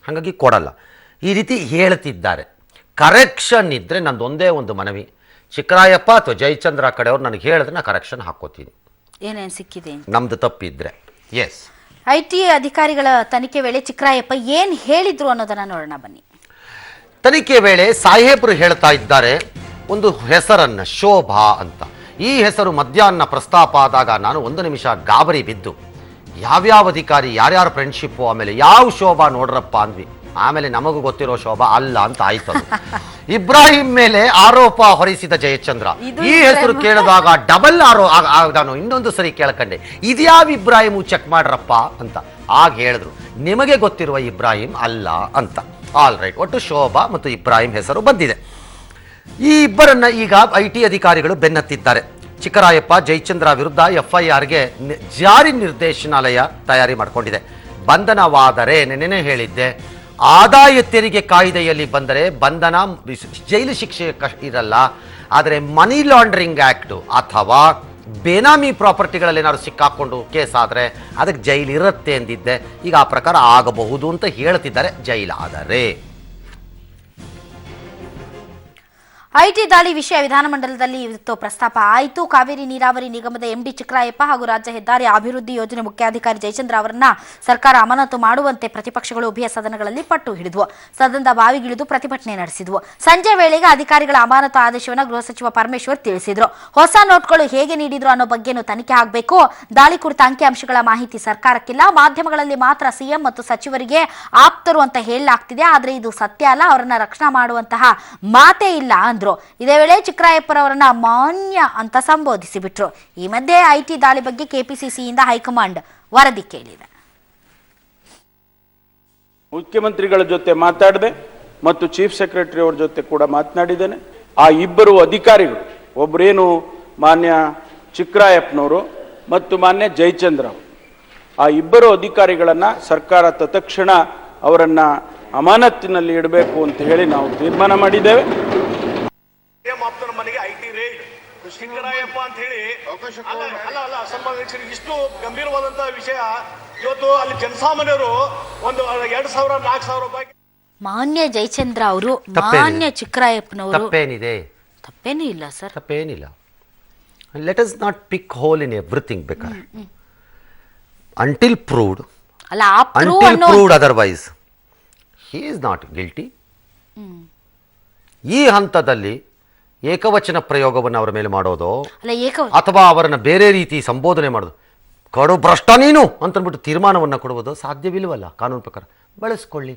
ಹಾಗಾಗಿ ಕೊಡಲ್ಲ. ಈ ರೀತಿ ಹೇಳ್ತಿದ್ದಾರೆ. ಕರೆಕ್ಷನ್ ಇದ್ದರೆ ನಂದೊಂದೇ ಒಂದು ಮನವಿ, ಚಿಕ್ಕರಾಯಪ್ಪ ಅಥವಾ ಜಯಚಂದ್ರ ಕಡೆಯವ್ರು ನನಗೆ ಹೇಳಿದ್ರೆ ನಾನು ಕರೆಕ್ಷನ್ ಹಾಕೋತೀನಿ, ಏನೇನು ಸಿಕ್ಕಿದೆ ನಮ್ದು ತಪ್ಪಿದ್ರೆ. ಎಸ್, ಐಟಿ ಅಧಿಕಾರಿಗಳ ತನಿಖೆ ವೇಳೆ ಚಿಕ್ಕರಾಯಪ್ಪ ಏನ್ ಹೇಳಿದ್ರು ಅನ್ನೋದನ್ನ ನೋಡೋಣ ಬನ್ನಿ. ತನಿಖೆ ವೇಳೆ ಸಾಹೇಬರು ಹೇಳ್ತಾ ಇದ್ದಾರೆ ಒಂದು ಹೆಸರನ್ನು, ಶೋಭಾ ಅಂತ. ಈ ಹೆಸರು ಮಧ್ಯಾಹ್ನ ಪ್ರಸ್ತಾಪ ಆದಾಗ ನಾನು 1 ನಿಮಿಷ ಗಾಬರಿ ಬಿದ್ದು, ಯಾವ್ಯಾವ ಅಧಿಕಾರಿ ಯಾರ್ಯಾರ ಫ್ರೆಂಡ್ಶಿಪ್ಪು, ಆಮೇಲೆ ಯಾವ ಶೋಭಾ ನೋಡ್ರಪ್ಪ ಅಂದ್ವಿ. ಆಮೇಲೆ ನಮಗೂ ಗೊತ್ತಿರೋ ಶೋಭಾ ಅಲ್ಲ ಅಂತ ಆಯ್ತು. ಇಬ್ರಾಹಿಂ ಮೇಲೆ ಆರೋಪ ಹೊರಿಸಿದ ಜಯಚಂದ್ರ. ಈ ಹೆಸರು ಕೇಳಿದಾಗ ಡಬಲ್ ನಾನು ಇನ್ನೊಂದು ಸರಿ ಕೇಳ್ಕೊಂಡೆ, ಇದ್ಯಾವ ಇಬ್ರಾಹಿಂ ಚೆಕ್ ಮಾಡ್ರಪ್ಪ ಅಂತ. ಆಗ ಹೇಳಿದ್ರು ನಿಮಗೆ ಗೊತ್ತಿರುವ ಇಬ್ರಾಹಿಂ ಅಲ್ಲ ಅಂತ. ಆಲ್ ರೈಟ್, ಒಟ್ಟು ಶೋಭಾ ಮತ್ತು ಇಬ್ರಾಹಿಂ ಹೆಸರು ಬಂದಿದೆ. ಈ ಇಬ್ಬರನ್ನ ಈಗ ಐಟಿ ಅಧಿಕಾರಿಗಳು ಬೆನ್ನತ್ತಿದ್ದಾರೆ. ಚಿಕ್ಕರಾಯಪ್ಪ ಜಯಚಂದ್ರ ವಿರುದ್ಧ FIRಗೆ ಜಾರಿ ನಿರ್ದೇಶನಾಲಯ ತಯಾರಿ ಮಾಡಿಕೊಂಡಿದೆ. ಬಂಧನವಾದರೆ ನೆನ್ನೆ ಹೇಳಿದ್ದೆ, ಆದಾಯ ತೆರಿಗೆ ಕಾಯ್ದೆಯಲ್ಲಿ ಬಂದರೆ ಬಂಧನ, ಜೈಲು ಶಿಕ್ಷೆ ಇರಲ್ಲ. ಆದರೆ ಮನಿ ಲಾಂಡ್ರಿಂಗ್ ಆ್ಯಕ್ಟು ಅಥವಾ ಬೇನಾಮಿ ಪ್ರಾಪರ್ಟಿಗಳಲ್ಲಿ ಏನಾದ್ರು ಸಿಕ್ಕಾಕೊಂಡು ಕೇಸ್ ಆದರೆ ಅದಕ್ಕೆ ಜೈಲು ಇರುತ್ತೆ ಎಂದಿದ್ದೆ. ಈಗ ಆ ಪ್ರಕಾರ ಆಗಬಹುದು ಅಂತ ಹೇಳ್ತಿದ್ದಾರೆ. ಜೈಲಾದರೆ ಐಟಿ ದಾಳಿ ವಿಷಯ ವಿಧಾನಮಂಡಲದಲ್ಲಿ ಇವತ್ತು ಪ್ರಸ್ತಾಪ ಆಯಿತು. ಕಾವೇರಿ ನೀರಾವರಿ ನಿಗಮದ MD ಚಿಕ್ಕರಾಯಪ್ಪ ಹಾಗೂ ರಾಜ್ಯ ಹೆದ್ದಾರಿ ಅಭಿವೃದ್ಧಿ ಯೋಜನೆ ಮುಖ್ಯಾಧಿಕಾರಿ ಜಯಚಂದ್ರ ಅವರನ್ನ ಸರ್ಕಾರ ಅಮಾನತು ಮಾಡುವಂತೆ ಪ್ರತಿಪಕ್ಷಗಳು ಉಭಯ ಸದನಗಳಲ್ಲಿ ಪಟ್ಟು ಹಿಡಿದವು. ಸದನದ ಬಾವಿಗಿಳಿದು ಪ್ರತಿಭಟನೆ ನಡೆಸಿದ್ವು. ಸಂಜೆ ವೇಳೆಗೆ ಅಧಿಕಾರಿಗಳ ಅಮಾನತು ಆದೇಶವನ್ನು ಗೃಹ ಸಚಿವ ಪರಮೇಶ್ವರ್ ತಿಳಿಸಿದ್ರು. ಹೊಸ ನೋಟ್ಗಳು ಹೇಗೆ ನೀಡಿದ್ರು ಅನ್ನೋ ಬಗ್ಗೆನೂ ತನಿಖೆ ಆಗಬೇಕು. ದಾಳಿ ಕುರಿತ ಅಂಕಿಅಂಶಗಳ ಮಾಹಿತಿ ಸರ್ಕಾರಕ್ಕಿಲ್ಲ. ಮಾಧ್ಯಮಗಳಲ್ಲಿ ಮಾತ್ರ CM ಮತ್ತು ಸಚಿವರಿಗೆ ಆಪ್ತರು ಅಂತ ಹೇಳಲಾಗ್ತಿದೆ. ಆದ್ರೆ ಇದು ಸತ್ಯ ಅಲ್ಲ, ಅವರನ್ನ ರಕ್ಷಣಾ ಮಾಡುವಂತಹ ಮಾತೇ ಇಲ್ಲ ಅಂದ್ರು. ಇದೇ ವೇಳೆ ಚಿಕ್ಕರಾಯಪ್ಪರವರನ್ನ ಮಾನ್ಯ ಅಂತ ಸಂಬೋಧಿಸಿ ಬಿಟ್ರು. ಈ ಮಧ್ಯೆ ಐಟಿ ದಾಳಿ ಬಗ್ಗೆ ಕೆಪಿಸಿಸಿಯಿಂದ ಹೈಕಮಾಂಡ್ ವರದಿ ಕೇಳಿದೆ. ಮುಖ್ಯಮಂತ್ರಿಗಳ ಜೊತೆ ಮಾತಾಡಿದೆ ಮತ್ತು ಚೀಫ್ ಸೆಕ್ರೆಟರಿ ಅವರ ಜೊತೆ ಕೂಡ ಮಾತನಾಡಿದ್ದೇನೆ. ಆ ಇಬ್ಬರು ಅಧಿಕಾರಿಗಳು, ಒಬ್ಬರೇನು ಮಾನ್ಯ ಚಿಕ್ಕರಾಯಪ್ಪನವರು ಮತ್ತು ಮಾನ್ಯ ಜಯಚಂದ್ರ, ಆ ಇಬ್ಬರು ಅಧಿಕಾರಿಗಳನ್ನ ಸರ್ಕಾರ ತತ್ಕ್ಷಣ ಅವರನ್ನ ಅಮಾನತಿನಲ್ಲಿ ಇಡಬೇಕು ಅಂತ ಹೇಳಿ ನಾವು ತೀರ್ಮಾನ ಮಾಡಿದ್ದೇವೆ. ಆಪ್ತನ ಮನೆಗೆ ಐಟಿ ರೇಡ್, ಚಿಕ್ಕರಾಯಪ್ಪ ಅಂತ ಹೇಳಿ ಅಲ್ಲ ಅಸಂಬಂಧಿತರಿಗೆ ಇಷ್ಟು ಗಂಭೀರವಾದಂತಹ ವಿಷಯ. ಇವತ್ತು ಅಲ್ಲಿ ಜನಸಾಮಾನ್ಯರು ಒಂದು 2,000 4,000 ರೂಪಾಯಿ. ಮಾನ್ಯ ಜಯಚಂದ್ರ ಅವರು, ಮಾನ್ಯ ಚಿಕ್ಕರಾಯಪ್ಪನವರು, ತಪ್ಪೇನೂ ಇಲ್ಲ ಸರ್, ತಪ್ಪೇನಿಲ್ಲ. Let us not pick hole in everything ಬೇಕಾದ್ರೆ ಅಂಟಿಲ್ ಪ್ರೂವ್ಡ್, ಅಲ್ಲ otherwise he is not guilty. ಈ ಹಂತದಲ್ಲಿ ಏಕವಚನ ಪ್ರಯೋಗವನ್ನು ಅವರ ಮೇಲೆ ಮಾಡೋದು ಅಥವಾ ಅವರನ್ನು ಬೇರೆ ರೀತಿ ಸಂಬೋಧನೆ ಮಾಡೋದು, ಕಡು ಭ್ರಷ್ಟ ನೀನು ಅಂತಂದ್ಬಿಟ್ಟು ತೀರ್ಮಾನವನ್ನು ಕೊಡುವುದು ಸಾಧ್ಯವಿಲ್ವಲ್ಲ ಕಾನೂನು ಪ್ರಕಾರ. ಬಳಸ್ಕೊಳ್ಳಿ.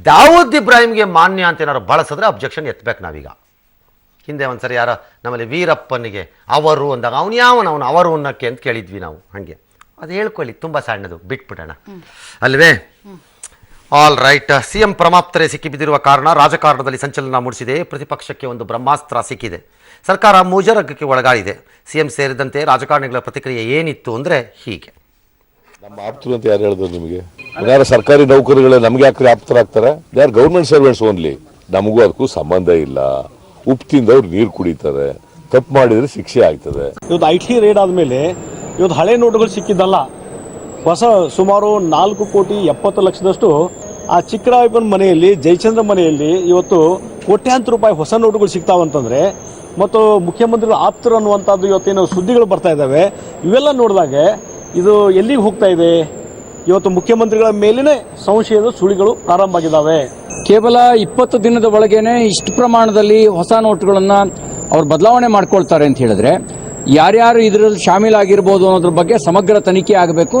ದಾವೂದ್ ಇಬ್ರಾಹಿಂಗೆ ಮಾನ್ಯ ಅಂತ ಏನಾರು ಬಳಸಿದ್ರೆ ಅಬ್ಜೆಕ್ಷನ್ ಎತ್ತಬೇಕು ನಾವೀಗ. ಹಿಂದೆ ಒಂದ್ಸರಿ ಯಾರ ನಮ್ಮಲ್ಲಿ ವೀರಪ್ಪನಿಗೆ ಅವರು ಅಂದಾಗ ಅವನು ಅವರು ಅನ್ನಕ್ಕೆ ಅಂತ ಕೇಳಿದ್ವಿ ನಾವು. ಹಾಗೆ ಅದು ಹೇಳ್ಕೊಳ್ಳಿ, ತುಂಬ ಸಣ್ಣದು, ಬಿಟ್ಬಿಡೋಣ ಅಲ್ವೇ. All right. CM ಪ್ರಮಾಪ್ತರೆ ಸಿಕ್ಕಿಬಿದ್ದಿರುವ ಕಾರಣ ರಾಜಕಾರಣದಲ್ಲಿ ಸಂಚಲನ ಮೂಡಿಸಿದೆ. ಪ್ರತಿಪಕ್ಷಕ್ಕೆ ಒಂದು ಬ್ರಹ್ಮಾಸ್ತ್ರ ಸಿಕ್ಕಿದೆ. ಸರ್ಕಾರ ಮುಜುಗರಕ್ಕೆ ಒಳಗಾಗಿದೆ. CM ಸೇರಿದಂತೆ ರಾಜಕಾರಣಿಗಳ ಪ್ರತಿಕ್ರಿಯೆ ಏನಿತ್ತು ಅಂದರೆ ಹೀಗೆ. ನಮ್ಮ ಆಪ್ತರು ಅಂತ ಯಾರು ಹೇಳಿದ್ರು ನಿಮಗೆ? ಯಾರು ಸರ್ಕಾರಿ ನೌಕರಿಗಳೇ ನಮ್ಗೆ ಯಾಕೆ ಆಪ್ತರಾಗ್ತಾರೆ? They are government servants only. ನಮಗೂ ಅದಕ್ಕೂ ಸಂಬಂಧ ಇಲ್ಲ. ಉಪ್ಪು ತಿಂದವ್ರು ನೀರು ಕುಡಿತಾರೆ, ತಪ್ಪು ಮಾಡಿದ್ರೆ ಶಿಕ್ಷೆ ಆಗ್ತದೆ. ಇವತ್ತು ಐಟಿ ರೇಡ್ ಆದಮೇಲೆ ಇವತ್ತು ಹಳೆ ನೋಟುಗಳು ಸಿಕ್ಕಿದ್ದಲ್ಲ, ಹೊಸ ಸುಮಾರು 4,70,00,000ದಷ್ಟು ಆ ಚಿಕ್ಕರಾಯಪ್ಪನ ಮನೆಯಲ್ಲಿ, ಜಯಚಂದ್ರ ಮನೆಯಲ್ಲಿ ಇವತ್ತು ಕೋಟ್ಯಾಂತರ ರೂಪಾಯಿ ಹೊಸ ನೋಟುಗಳು ಸಿಗ್ತಾವಂತಂದ್ರೆ, ಮತ್ತು ಮುಖ್ಯಮಂತ್ರಿಗಳು ಆಪ್ತರು ಅನ್ನುವಂಥದ್ದು ಇವತ್ತೇನು ಸುದ್ದಿಗಳು ಬರ್ತಾ ಇದ್ದಾವೆ. ಇವೆಲ್ಲ ನೋಡಿದಾಗ ಇದು ಎಲ್ಲಿಗೆ ಹೋಗ್ತಾ ಇದೆ? ಇವತ್ತು ಮುಖ್ಯಮಂತ್ರಿಗಳ ಮೇಲಿನ ಸಂಶಯದ ಸುಳಿಗಳು ಪ್ರಾರಂಭ ಆಗಿದ್ದಾವೆ. ಕೇವಲ 20 ದಿನದ ಒಳಗೇನೆ ಇಷ್ಟು ಪ್ರಮಾಣದಲ್ಲಿ ಹೊಸ ನೋಟುಗಳನ್ನು ಅವ್ರು ಬದಲಾವಣೆ ಮಾಡ್ಕೊಳ್ತಾರೆ ಅಂತ ಹೇಳಿದ್ರೆ ಯಾರ್ಯಾರು ಇದರಲ್ಲಿ ಶಾಮೀಲಾಗಿರ್ಬೋದು ಅನ್ನೋದ್ರ ಬಗ್ಗೆ ಸಮಗ್ರ ತನಿಖೆ ಆಗಬೇಕು.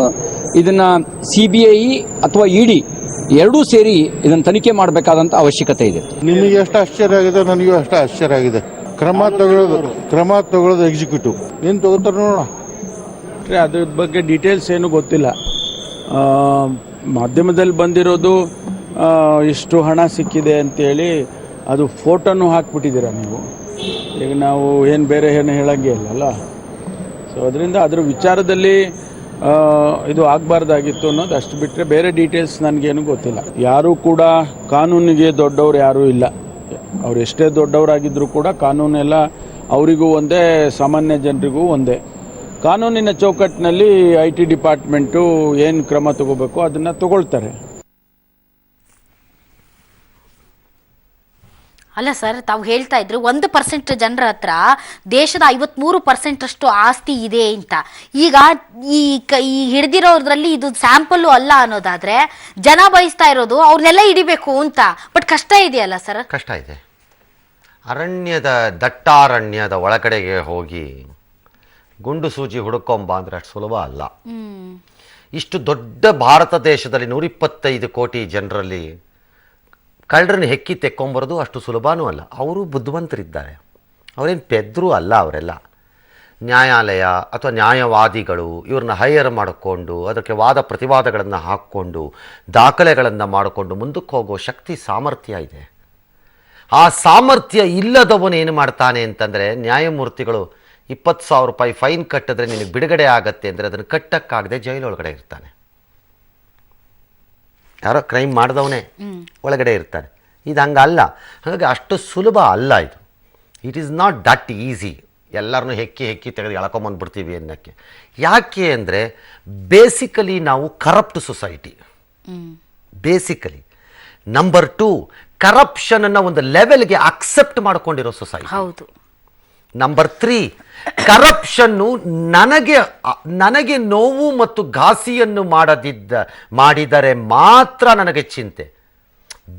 ಇದನ್ನ CBI ಅಥವಾ ED ಎರಡೂ ಸೇರಿ ಇದನ್ನು ತನಿಖೆ ಮಾಡಬೇಕಾದಂತ ಅವಶ್ಯಕತೆ ಇದೆ. ನಿಮಗೆ ಎಷ್ಟು ಆಶ್ಚರ್ಯ ಆಗಿದೆ, ನನಗೂ ಅಷ್ಟು ಆಶ್ಚರ್ಯ ಆಗಿದೆ. ಕ್ರಮ ತಗೊಳ್ಳೋದು ಎಕ್ಸಿಕ್ಯೂಟಿವ್ ಏನು ತಗೋತಾರೆ ನೋಡೋಣ. ಅದ್ರ ಬಗ್ಗೆ ಡೀಟೇಲ್ಸ್ ಏನು ಗೊತ್ತಿಲ್ಲ. ಮಾಧ್ಯಮದಲ್ಲಿ ಬಂದಿರೋದು ಇಷ್ಟು ಹಣ ಸಿಕ್ಕಿದೆ ಅಂತೇಳಿ ಅದು ಫೋಟೋನು ಹಾಕ್ಬಿಟ್ಟಿದ್ದೀರಾ ನೀವು. ಈಗ ನಾವು ಏನು ಬೇರೆ ಏನು ಹೇಳಂಗೆ ಇಲ್ಲಲ್ಲ. ಸೊ ಅದರಿಂದ ಅದ್ರ ವಿಚಾರದಲ್ಲಿ ಇದು ಆಗಬಾರ್ದಾಗಿತ್ತು ಅನ್ನೋದು ಅಷ್ಟು ಬಿಟ್ಟರೆ ಬೇರೆ ಡೀಟೇಲ್ಸ್ ನನಗೇನು ಗೊತ್ತಿಲ್ಲ. ಯಾರೂ ಕೂಡ ಕಾನೂನಿಗೆ ದೊಡ್ಡವರು ಯಾರೂ ಇಲ್ಲ. ಅವ್ರು ಎಷ್ಟೇ ದೊಡ್ಡವರಾಗಿದ್ದರೂ ಕೂಡ ಕಾನೂನೆಲ್ಲ ಅವರಿಗೂ ಒಂದೇ, ಸಾಮಾನ್ಯ ಜನರಿಗೂ ಒಂದೇ. ಕಾನೂನಿನ ಚೌಕಟ್ಟಿನಲ್ಲಿ IT ಡಿಪಾರ್ಟ್ಮೆಂಟು ಏನು ಕ್ರಮ ತಗೋಬೇಕು ಅದನ್ನು ತಗೊಳ್ತಾರೆ. ಅಲ್ಲ ಸರ್, ತಾವು ಹೇಳ್ತಾ ಇದ್ರು 1% ಜನರ ಹತ್ರ ದೇಶದ 53% ಅಷ್ಟು ಆಸ್ತಿ ಇದೆ ಅಂತ. ಈಗ ಈ ಹಿಡಿದಿರೋದ್ರಲ್ಲಿ ಇದು ಸ್ಯಾಂಪಲ್ಲು ಅಲ್ಲ ಅನ್ನೋದಾದ್ರೆ ಜನ ಬಯಸ್ತಾ ಇರೋದು ಅವ್ರನ್ನೆಲ್ಲ ಹಿಡಿಬೇಕು ಅಂತ. ಬಟ್ ಕಷ್ಟ ಇದೆಯಲ್ಲ ಸರ್? ಕಷ್ಟ ಇದೆ. ದಟ್ಟಾರಣ್ಯದ ಒಳಗಡೆಗೆ ಹೋಗಿ ಗುಂಡು ಸೂಜಿ ಹುಡುಕೊಂಬ ಅಂದರೆ ಅಷ್ಟು ಸುಲಭ ಅಲ್ಲ. ಇಷ್ಟು ದೊಡ್ಡ ಭಾರತ ದೇಶದಲ್ಲಿ 125 ಕೋಟಿ ಜನರಲ್ಲಿ ಕಳ್ಳರನ್ನು ಹೆಕ್ಕಿ ತೆಕ್ಕೊಂಬರೋದು ಅಷ್ಟು ಸುಲಭನೂ ಅಲ್ಲ. ಅವರು ಬುದ್ಧಿವಂತರಿದ್ದಾರೆ, ಅವರೇನು ಪೆದ್ರೂ ಅಲ್ಲ. ಅವರೆಲ್ಲ ನ್ಯಾಯಾಲಯ ಅಥವಾ ನ್ಯಾಯವಾದಿಗಳು ಇವ್ರನ್ನ ಹೈಯರ್ ಮಾಡಿಕೊಂಡು ಅದಕ್ಕೆ ವಾದ ಪ್ರತಿವಾದಗಳನ್ನು ಹಾಕ್ಕೊಂಡು ದಾಖಲೆಗಳನ್ನು ಮಾಡಿಕೊಂಡು ಮುಂದಕ್ಕೆ ಹೋಗೋ ಶಕ್ತಿ ಸಾಮರ್ಥ್ಯ ಇದೆ. ಆ ಸಾಮರ್ಥ್ಯ ಇಲ್ಲದವನೇನು ಮಾಡ್ತಾನೆ ಅಂತಂದರೆ, ನ್ಯಾಯಮೂರ್ತಿಗಳು 20,000 ರೂಪಾಯಿ ಫೈನ್ ಕಟ್ಟಿದ್ರೆ ನಿನಗೆ ಬಿಡುಗಡೆ ಆಗತ್ತೆ ಅಂದರೆ ಅದನ್ನು ಕಟ್ಟಕ್ಕಾಗದೆ ಜೈಲೊಳಗಡೆ ಇರ್ತಾನೆ. ಯಾರೋ ಕ್ರೈಮ್ ಮಾಡಿದವನೇ ಒಳಗಡೆ ಇರ್ತಾನೆ. ಇದು ಹಂಗಲ್ಲ. ಹಾಗಾಗಿ ಅಷ್ಟು ಸುಲಭ ಅಲ್ಲ ಇದು. It is not that easy ಎಲ್ಲರನ್ನೂ ಹೆಕ್ಕಿ ತೆಗೆದು ಎಳ್ಕೊಂಬಂದ್ಬಿಡ್ತೀವಿ ಅನ್ನೋಕ್ಕೆ. ಯಾಕೆ ಅಂದರೆ ಬೇಸಿಕಲಿ ನಾವು ಕರಪ್ಟ್ ಸೊಸೈಟಿ. ಬೇಸಿಕಲಿ. ನಂಬರ್ 2, ಕರಪ್ಷನನ್ನು ಒಂದು ಲೆವೆಲ್ಗೆ ಅಕ್ಸೆಪ್ಟ್ ಮಾಡಿಕೊಂಡಿರೋ ಸೊಸೈಟಿ. ಹೌದು. ನಂಬರ್ 3, ಕರಪ್ಷನ್ನು ನನಗೆ ನೋವು ಮತ್ತು ಘಾಸಿಯನ್ನು ಮಾಡಿದರೆ ಮಾತ್ರ ನನಗೆ ಚಿಂತೆ.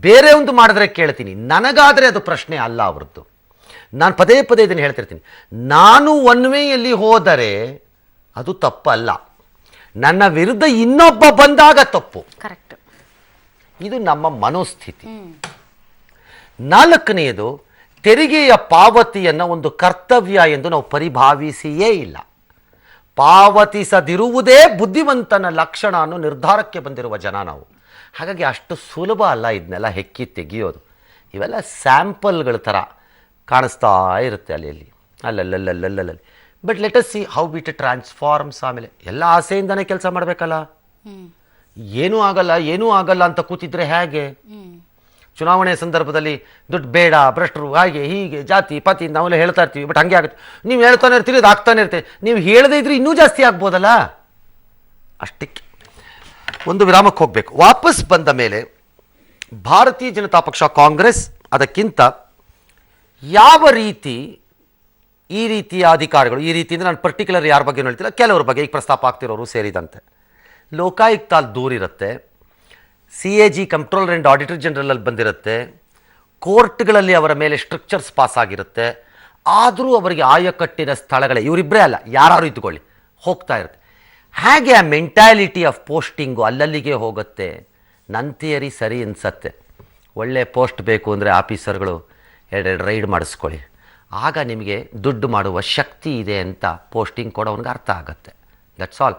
ಬೇರೆ ಒಂದು ಮಾಡಿದ್ರೆ ಕೇಳ್ತೀನಿ, ನನಗಾದರೆ ಅದು ಪ್ರಶ್ನೆ ಅಲ್ಲ ಅವ್ರದ್ದು. ನಾನು ಪದೇ ಇದನ್ನು ಹೇಳ್ತಿರ್ತೀನಿ. ನಾನು ಒನ್ ವೇಯಲ್ಲಿ ಹೋದರೆ ಅದು ತಪ್ಪಲ್ಲ, ನನ್ನ ವಿರುದ್ಧ ಇನ್ನೊಬ್ಬ ಬಂದಾಗ ತಪ್ಪು. ಕರೆಕ್ಟ್. ಇದು ನಮ್ಮ ಮನೋಸ್ಥಿತಿ. 4ನೇದು, ತೆರಿಗೆಯ ಪಾವತಿಯನ್ನು ಒಂದು ಕರ್ತವ್ಯ ಎಂದು ನಾವು ಪರಿಭಾವಿಸಿಯೇ ಇಲ್ಲ. ಪಾವತಿಸದಿರುವುದೇ ಬುದ್ಧಿವಂತನ ಲಕ್ಷಣ ಅನ್ನೋ ನಿರ್ಧಾರಕ್ಕೆ ಬಂದಿರುವ ಜನ ನಾವು. ಹಾಗಾಗಿ ಅಷ್ಟು ಸುಲಭ ಅಲ್ಲ ಇದನ್ನೆಲ್ಲ ಹೆಕ್ಕಿ ತೆಗೆಯೋದು. ಇವೆಲ್ಲ ಸ್ಯಾಂಪಲ್ಗಳ ಥರ ಕಾಣಿಸ್ತಾ ಇರುತ್ತೆ ಅಲ್ಲಲ್ಲಿ. But let us see how it transforms. ಆಮೇಲೆ ಎಲ್ಲ ಆಸೆಯಿಂದನೇ ಕೆಲಸ ಮಾಡಬೇಕಲ್ಲ. ಏನೂ ಆಗಲ್ಲ ಅಂತ ಕೂತಿದ್ರೆ ಹೇಗೆ? ಚುನಾವಣೆ ಸಂದರ್ಭದಲ್ಲಿ ದುಡ್ಡು ಬೇಡ, ಭ್ರಷ್ಟರು, ಹಾಗೆ ಹೀಗೆ, ಜಾತಿ ಪಾತಿ ನಾವೆಲ್ಲ ಹೇಳ್ತಾ ಇರ್ತೀವಿ. ಬಟ್ ಹಂಗೆ ಆಗುತ್ತೆ. ನೀವು ಹೇಳ್ತಾನೆ ಇರ್ತೀರಿ, ಅದು ಆಗ್ತಾನೆ ಇರ್ತೀವಿ. ನೀವು ಹೇಳದೇ ಇದ್ರೆ ಇನ್ನೂ ಜಾಸ್ತಿ ಆಗ್ಬೋದಲ್ಲ. ಅಷ್ಟಕ್ಕೆ ಒಂದು ವಿರಾಮಕ್ಕೆ ಹೋಗಬೇಕು. ವಾಪಸ್ ಬಂದ ಮೇಲೆ ಭಾರತೀಯ ಜನತಾ ಪಕ್ಷ, ಕಾಂಗ್ರೆಸ್, ಅದಕ್ಕಿಂತ ಯಾವ ರೀತಿ ಈ ರೀತಿಯ ಅಧಿಕಾರಿಗಳು, ಈ ರೀತಿ ಅಂದರೆ ನಾನು ಪರ್ಟಿಕ್ಯುಲರ್ ಯಾರ ಬಗ್ಗೆ ಹೇಳ್ತಿಲ್ಲ, ಕೆಲವ್ರ ಬಗ್ಗೆ ಈಗ ಪ್ರಸ್ತಾಪ ಆಗ್ತಿರೋರು ಸೇರಿದಂತೆ, ಲೋಕಾಯುಕ್ತ ಅಲ್ಲಿ ದೂರಿರುತ್ತೆ, CAG ಕಂಟ್ರೋಲರ್ ಆ್ಯಂಡ್ ಆಡಿಟರ್ ಜನರಲಲ್ಲಿ ಬಂದಿರುತ್ತೆ, ಕೋರ್ಟ್ಗಳಲ್ಲಿ ಅವರ ಮೇಲೆ ಸ್ಟ್ರಿಕ್ಚರ್ಸ್ ಪಾಸ್ ಆಗಿರುತ್ತೆ. ಆದರೂ ಅವರಿಗೆ ಆಯಕಟ್ಟಿನ ಸ್ಥಳಗಳೇ, ಇವರಿಬ್ಬರೇ ಅಲ್ಲ, ಯಾರು ಇದ್ಕೊಳ್ಳಿ, ಹೋಗ್ತಾ ಇರುತ್ತೆ. ಹಾಗೆ ಆ ಮೆಂಟ್ಯಾಲಿಟಿ ಆಫ್ ಪೋಸ್ಟಿಂಗು ಅಲ್ಲಲ್ಲಿಗೆ ಹೋಗುತ್ತೆ. ನನ್ನ ಥಿಯರಿ ಸರಿ ಅನಿಸತ್ತೆ. ಒಳ್ಳೆ ಪೋಸ್ಟ್ ಬೇಕು ಅಂದರೆ ಆಫೀಸರ್ಗಳು 2 ರೈಡ್ ಮಾಡಿಸ್ಕೊಳ್ಳಿ, ಆಗ ನಿಮಗೆ ದುಡ್ಡು ಮಾಡುವ ಶಕ್ತಿ ಇದೆ ಅಂತ ಪೋಸ್ಟಿಂಗ್ ಕೊಡೋನಿಗೆ ಅರ್ಥ ಆಗುತ್ತೆ. That's all.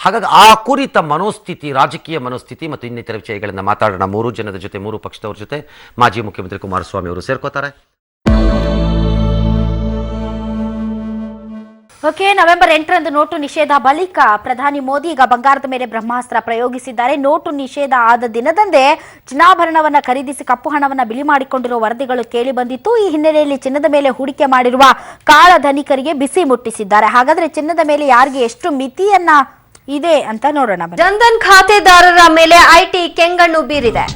ಹಾಗಾಗಿ ಆ ಕುರಿತ ಮನೋಸ್ಥಿತಿ, ರಾಜಕೀಯ ಮನೋಸ್ಥಿತಿ ಮತ್ತು ಇನ್ನಿತರ ವಿಷಯಗಳನ್ನು ಮಾತಾಡೋಣ. 3 ಜನದ ಜೊತೆ, 3 ಪಕ್ಷದವ್ರ ಜೊತೆ ಮಾಜಿ ಮುಖ್ಯಮಂತ್ರಿ ಕುಮಾರಸ್ವಾಮಿ ಅವರು ಸೇರ್ಕೋತಾರೆ. ಓಕೆ. ನವೆಂಬರ್ 8ರಂದು ನೋಟು ನಿಷೇಧ ಬಳಿಕ ಪ್ರಧಾನಿ ಮೋದಿ ಈಗ ಬಂಗಾರದ ಮೇಲೆ ಬ್ರಹ್ಮಾಸ್ತ್ರ ಪ್ರಯೋಗಿಸಿದ್ದಾರೆ. ನೋಟು ನಿಷೇಧ ಆದ ದಿನದಂದೇ ಚಿನ್ನಾಭರಣವನ್ನ ಖರೀದಿಸಿ ಕಪ್ಪು ಹಣವನ್ನ ಬಿಳಿ ಮಾಡಿಕೊಂಡಿರುವ ವರದಿಗಳು ಕೇಳಿ ಬಂದಿತ್ತು. ಈ ಹಿನ್ನೆಲೆಯಲ್ಲಿ ಚಿನ್ನದ ಮೇಲೆ ಹೂಡಿಕೆ ಮಾಡಿರುವ ಕಾಳ ಧನಿಕರಿಗೆ ಬಿಸಿ ಮುಟ್ಟಿಸಿದ್ದಾರೆ. ಹಾಗಾದ್ರೆ ಚಿನ್ನದ ಮೇಲೆ ಯಾರಿಗೆ ಎಷ್ಟು ಮಿತಿಯನ್ನ ಇದೆ ಅಂತ ನೋಡೋಣ. ಜನ್ಧನ್ ಖಾತೆದಾರರ ಮೇಲೆ IT ಕೆಂಗಣ್ಣು ಬೀರಿದೆ.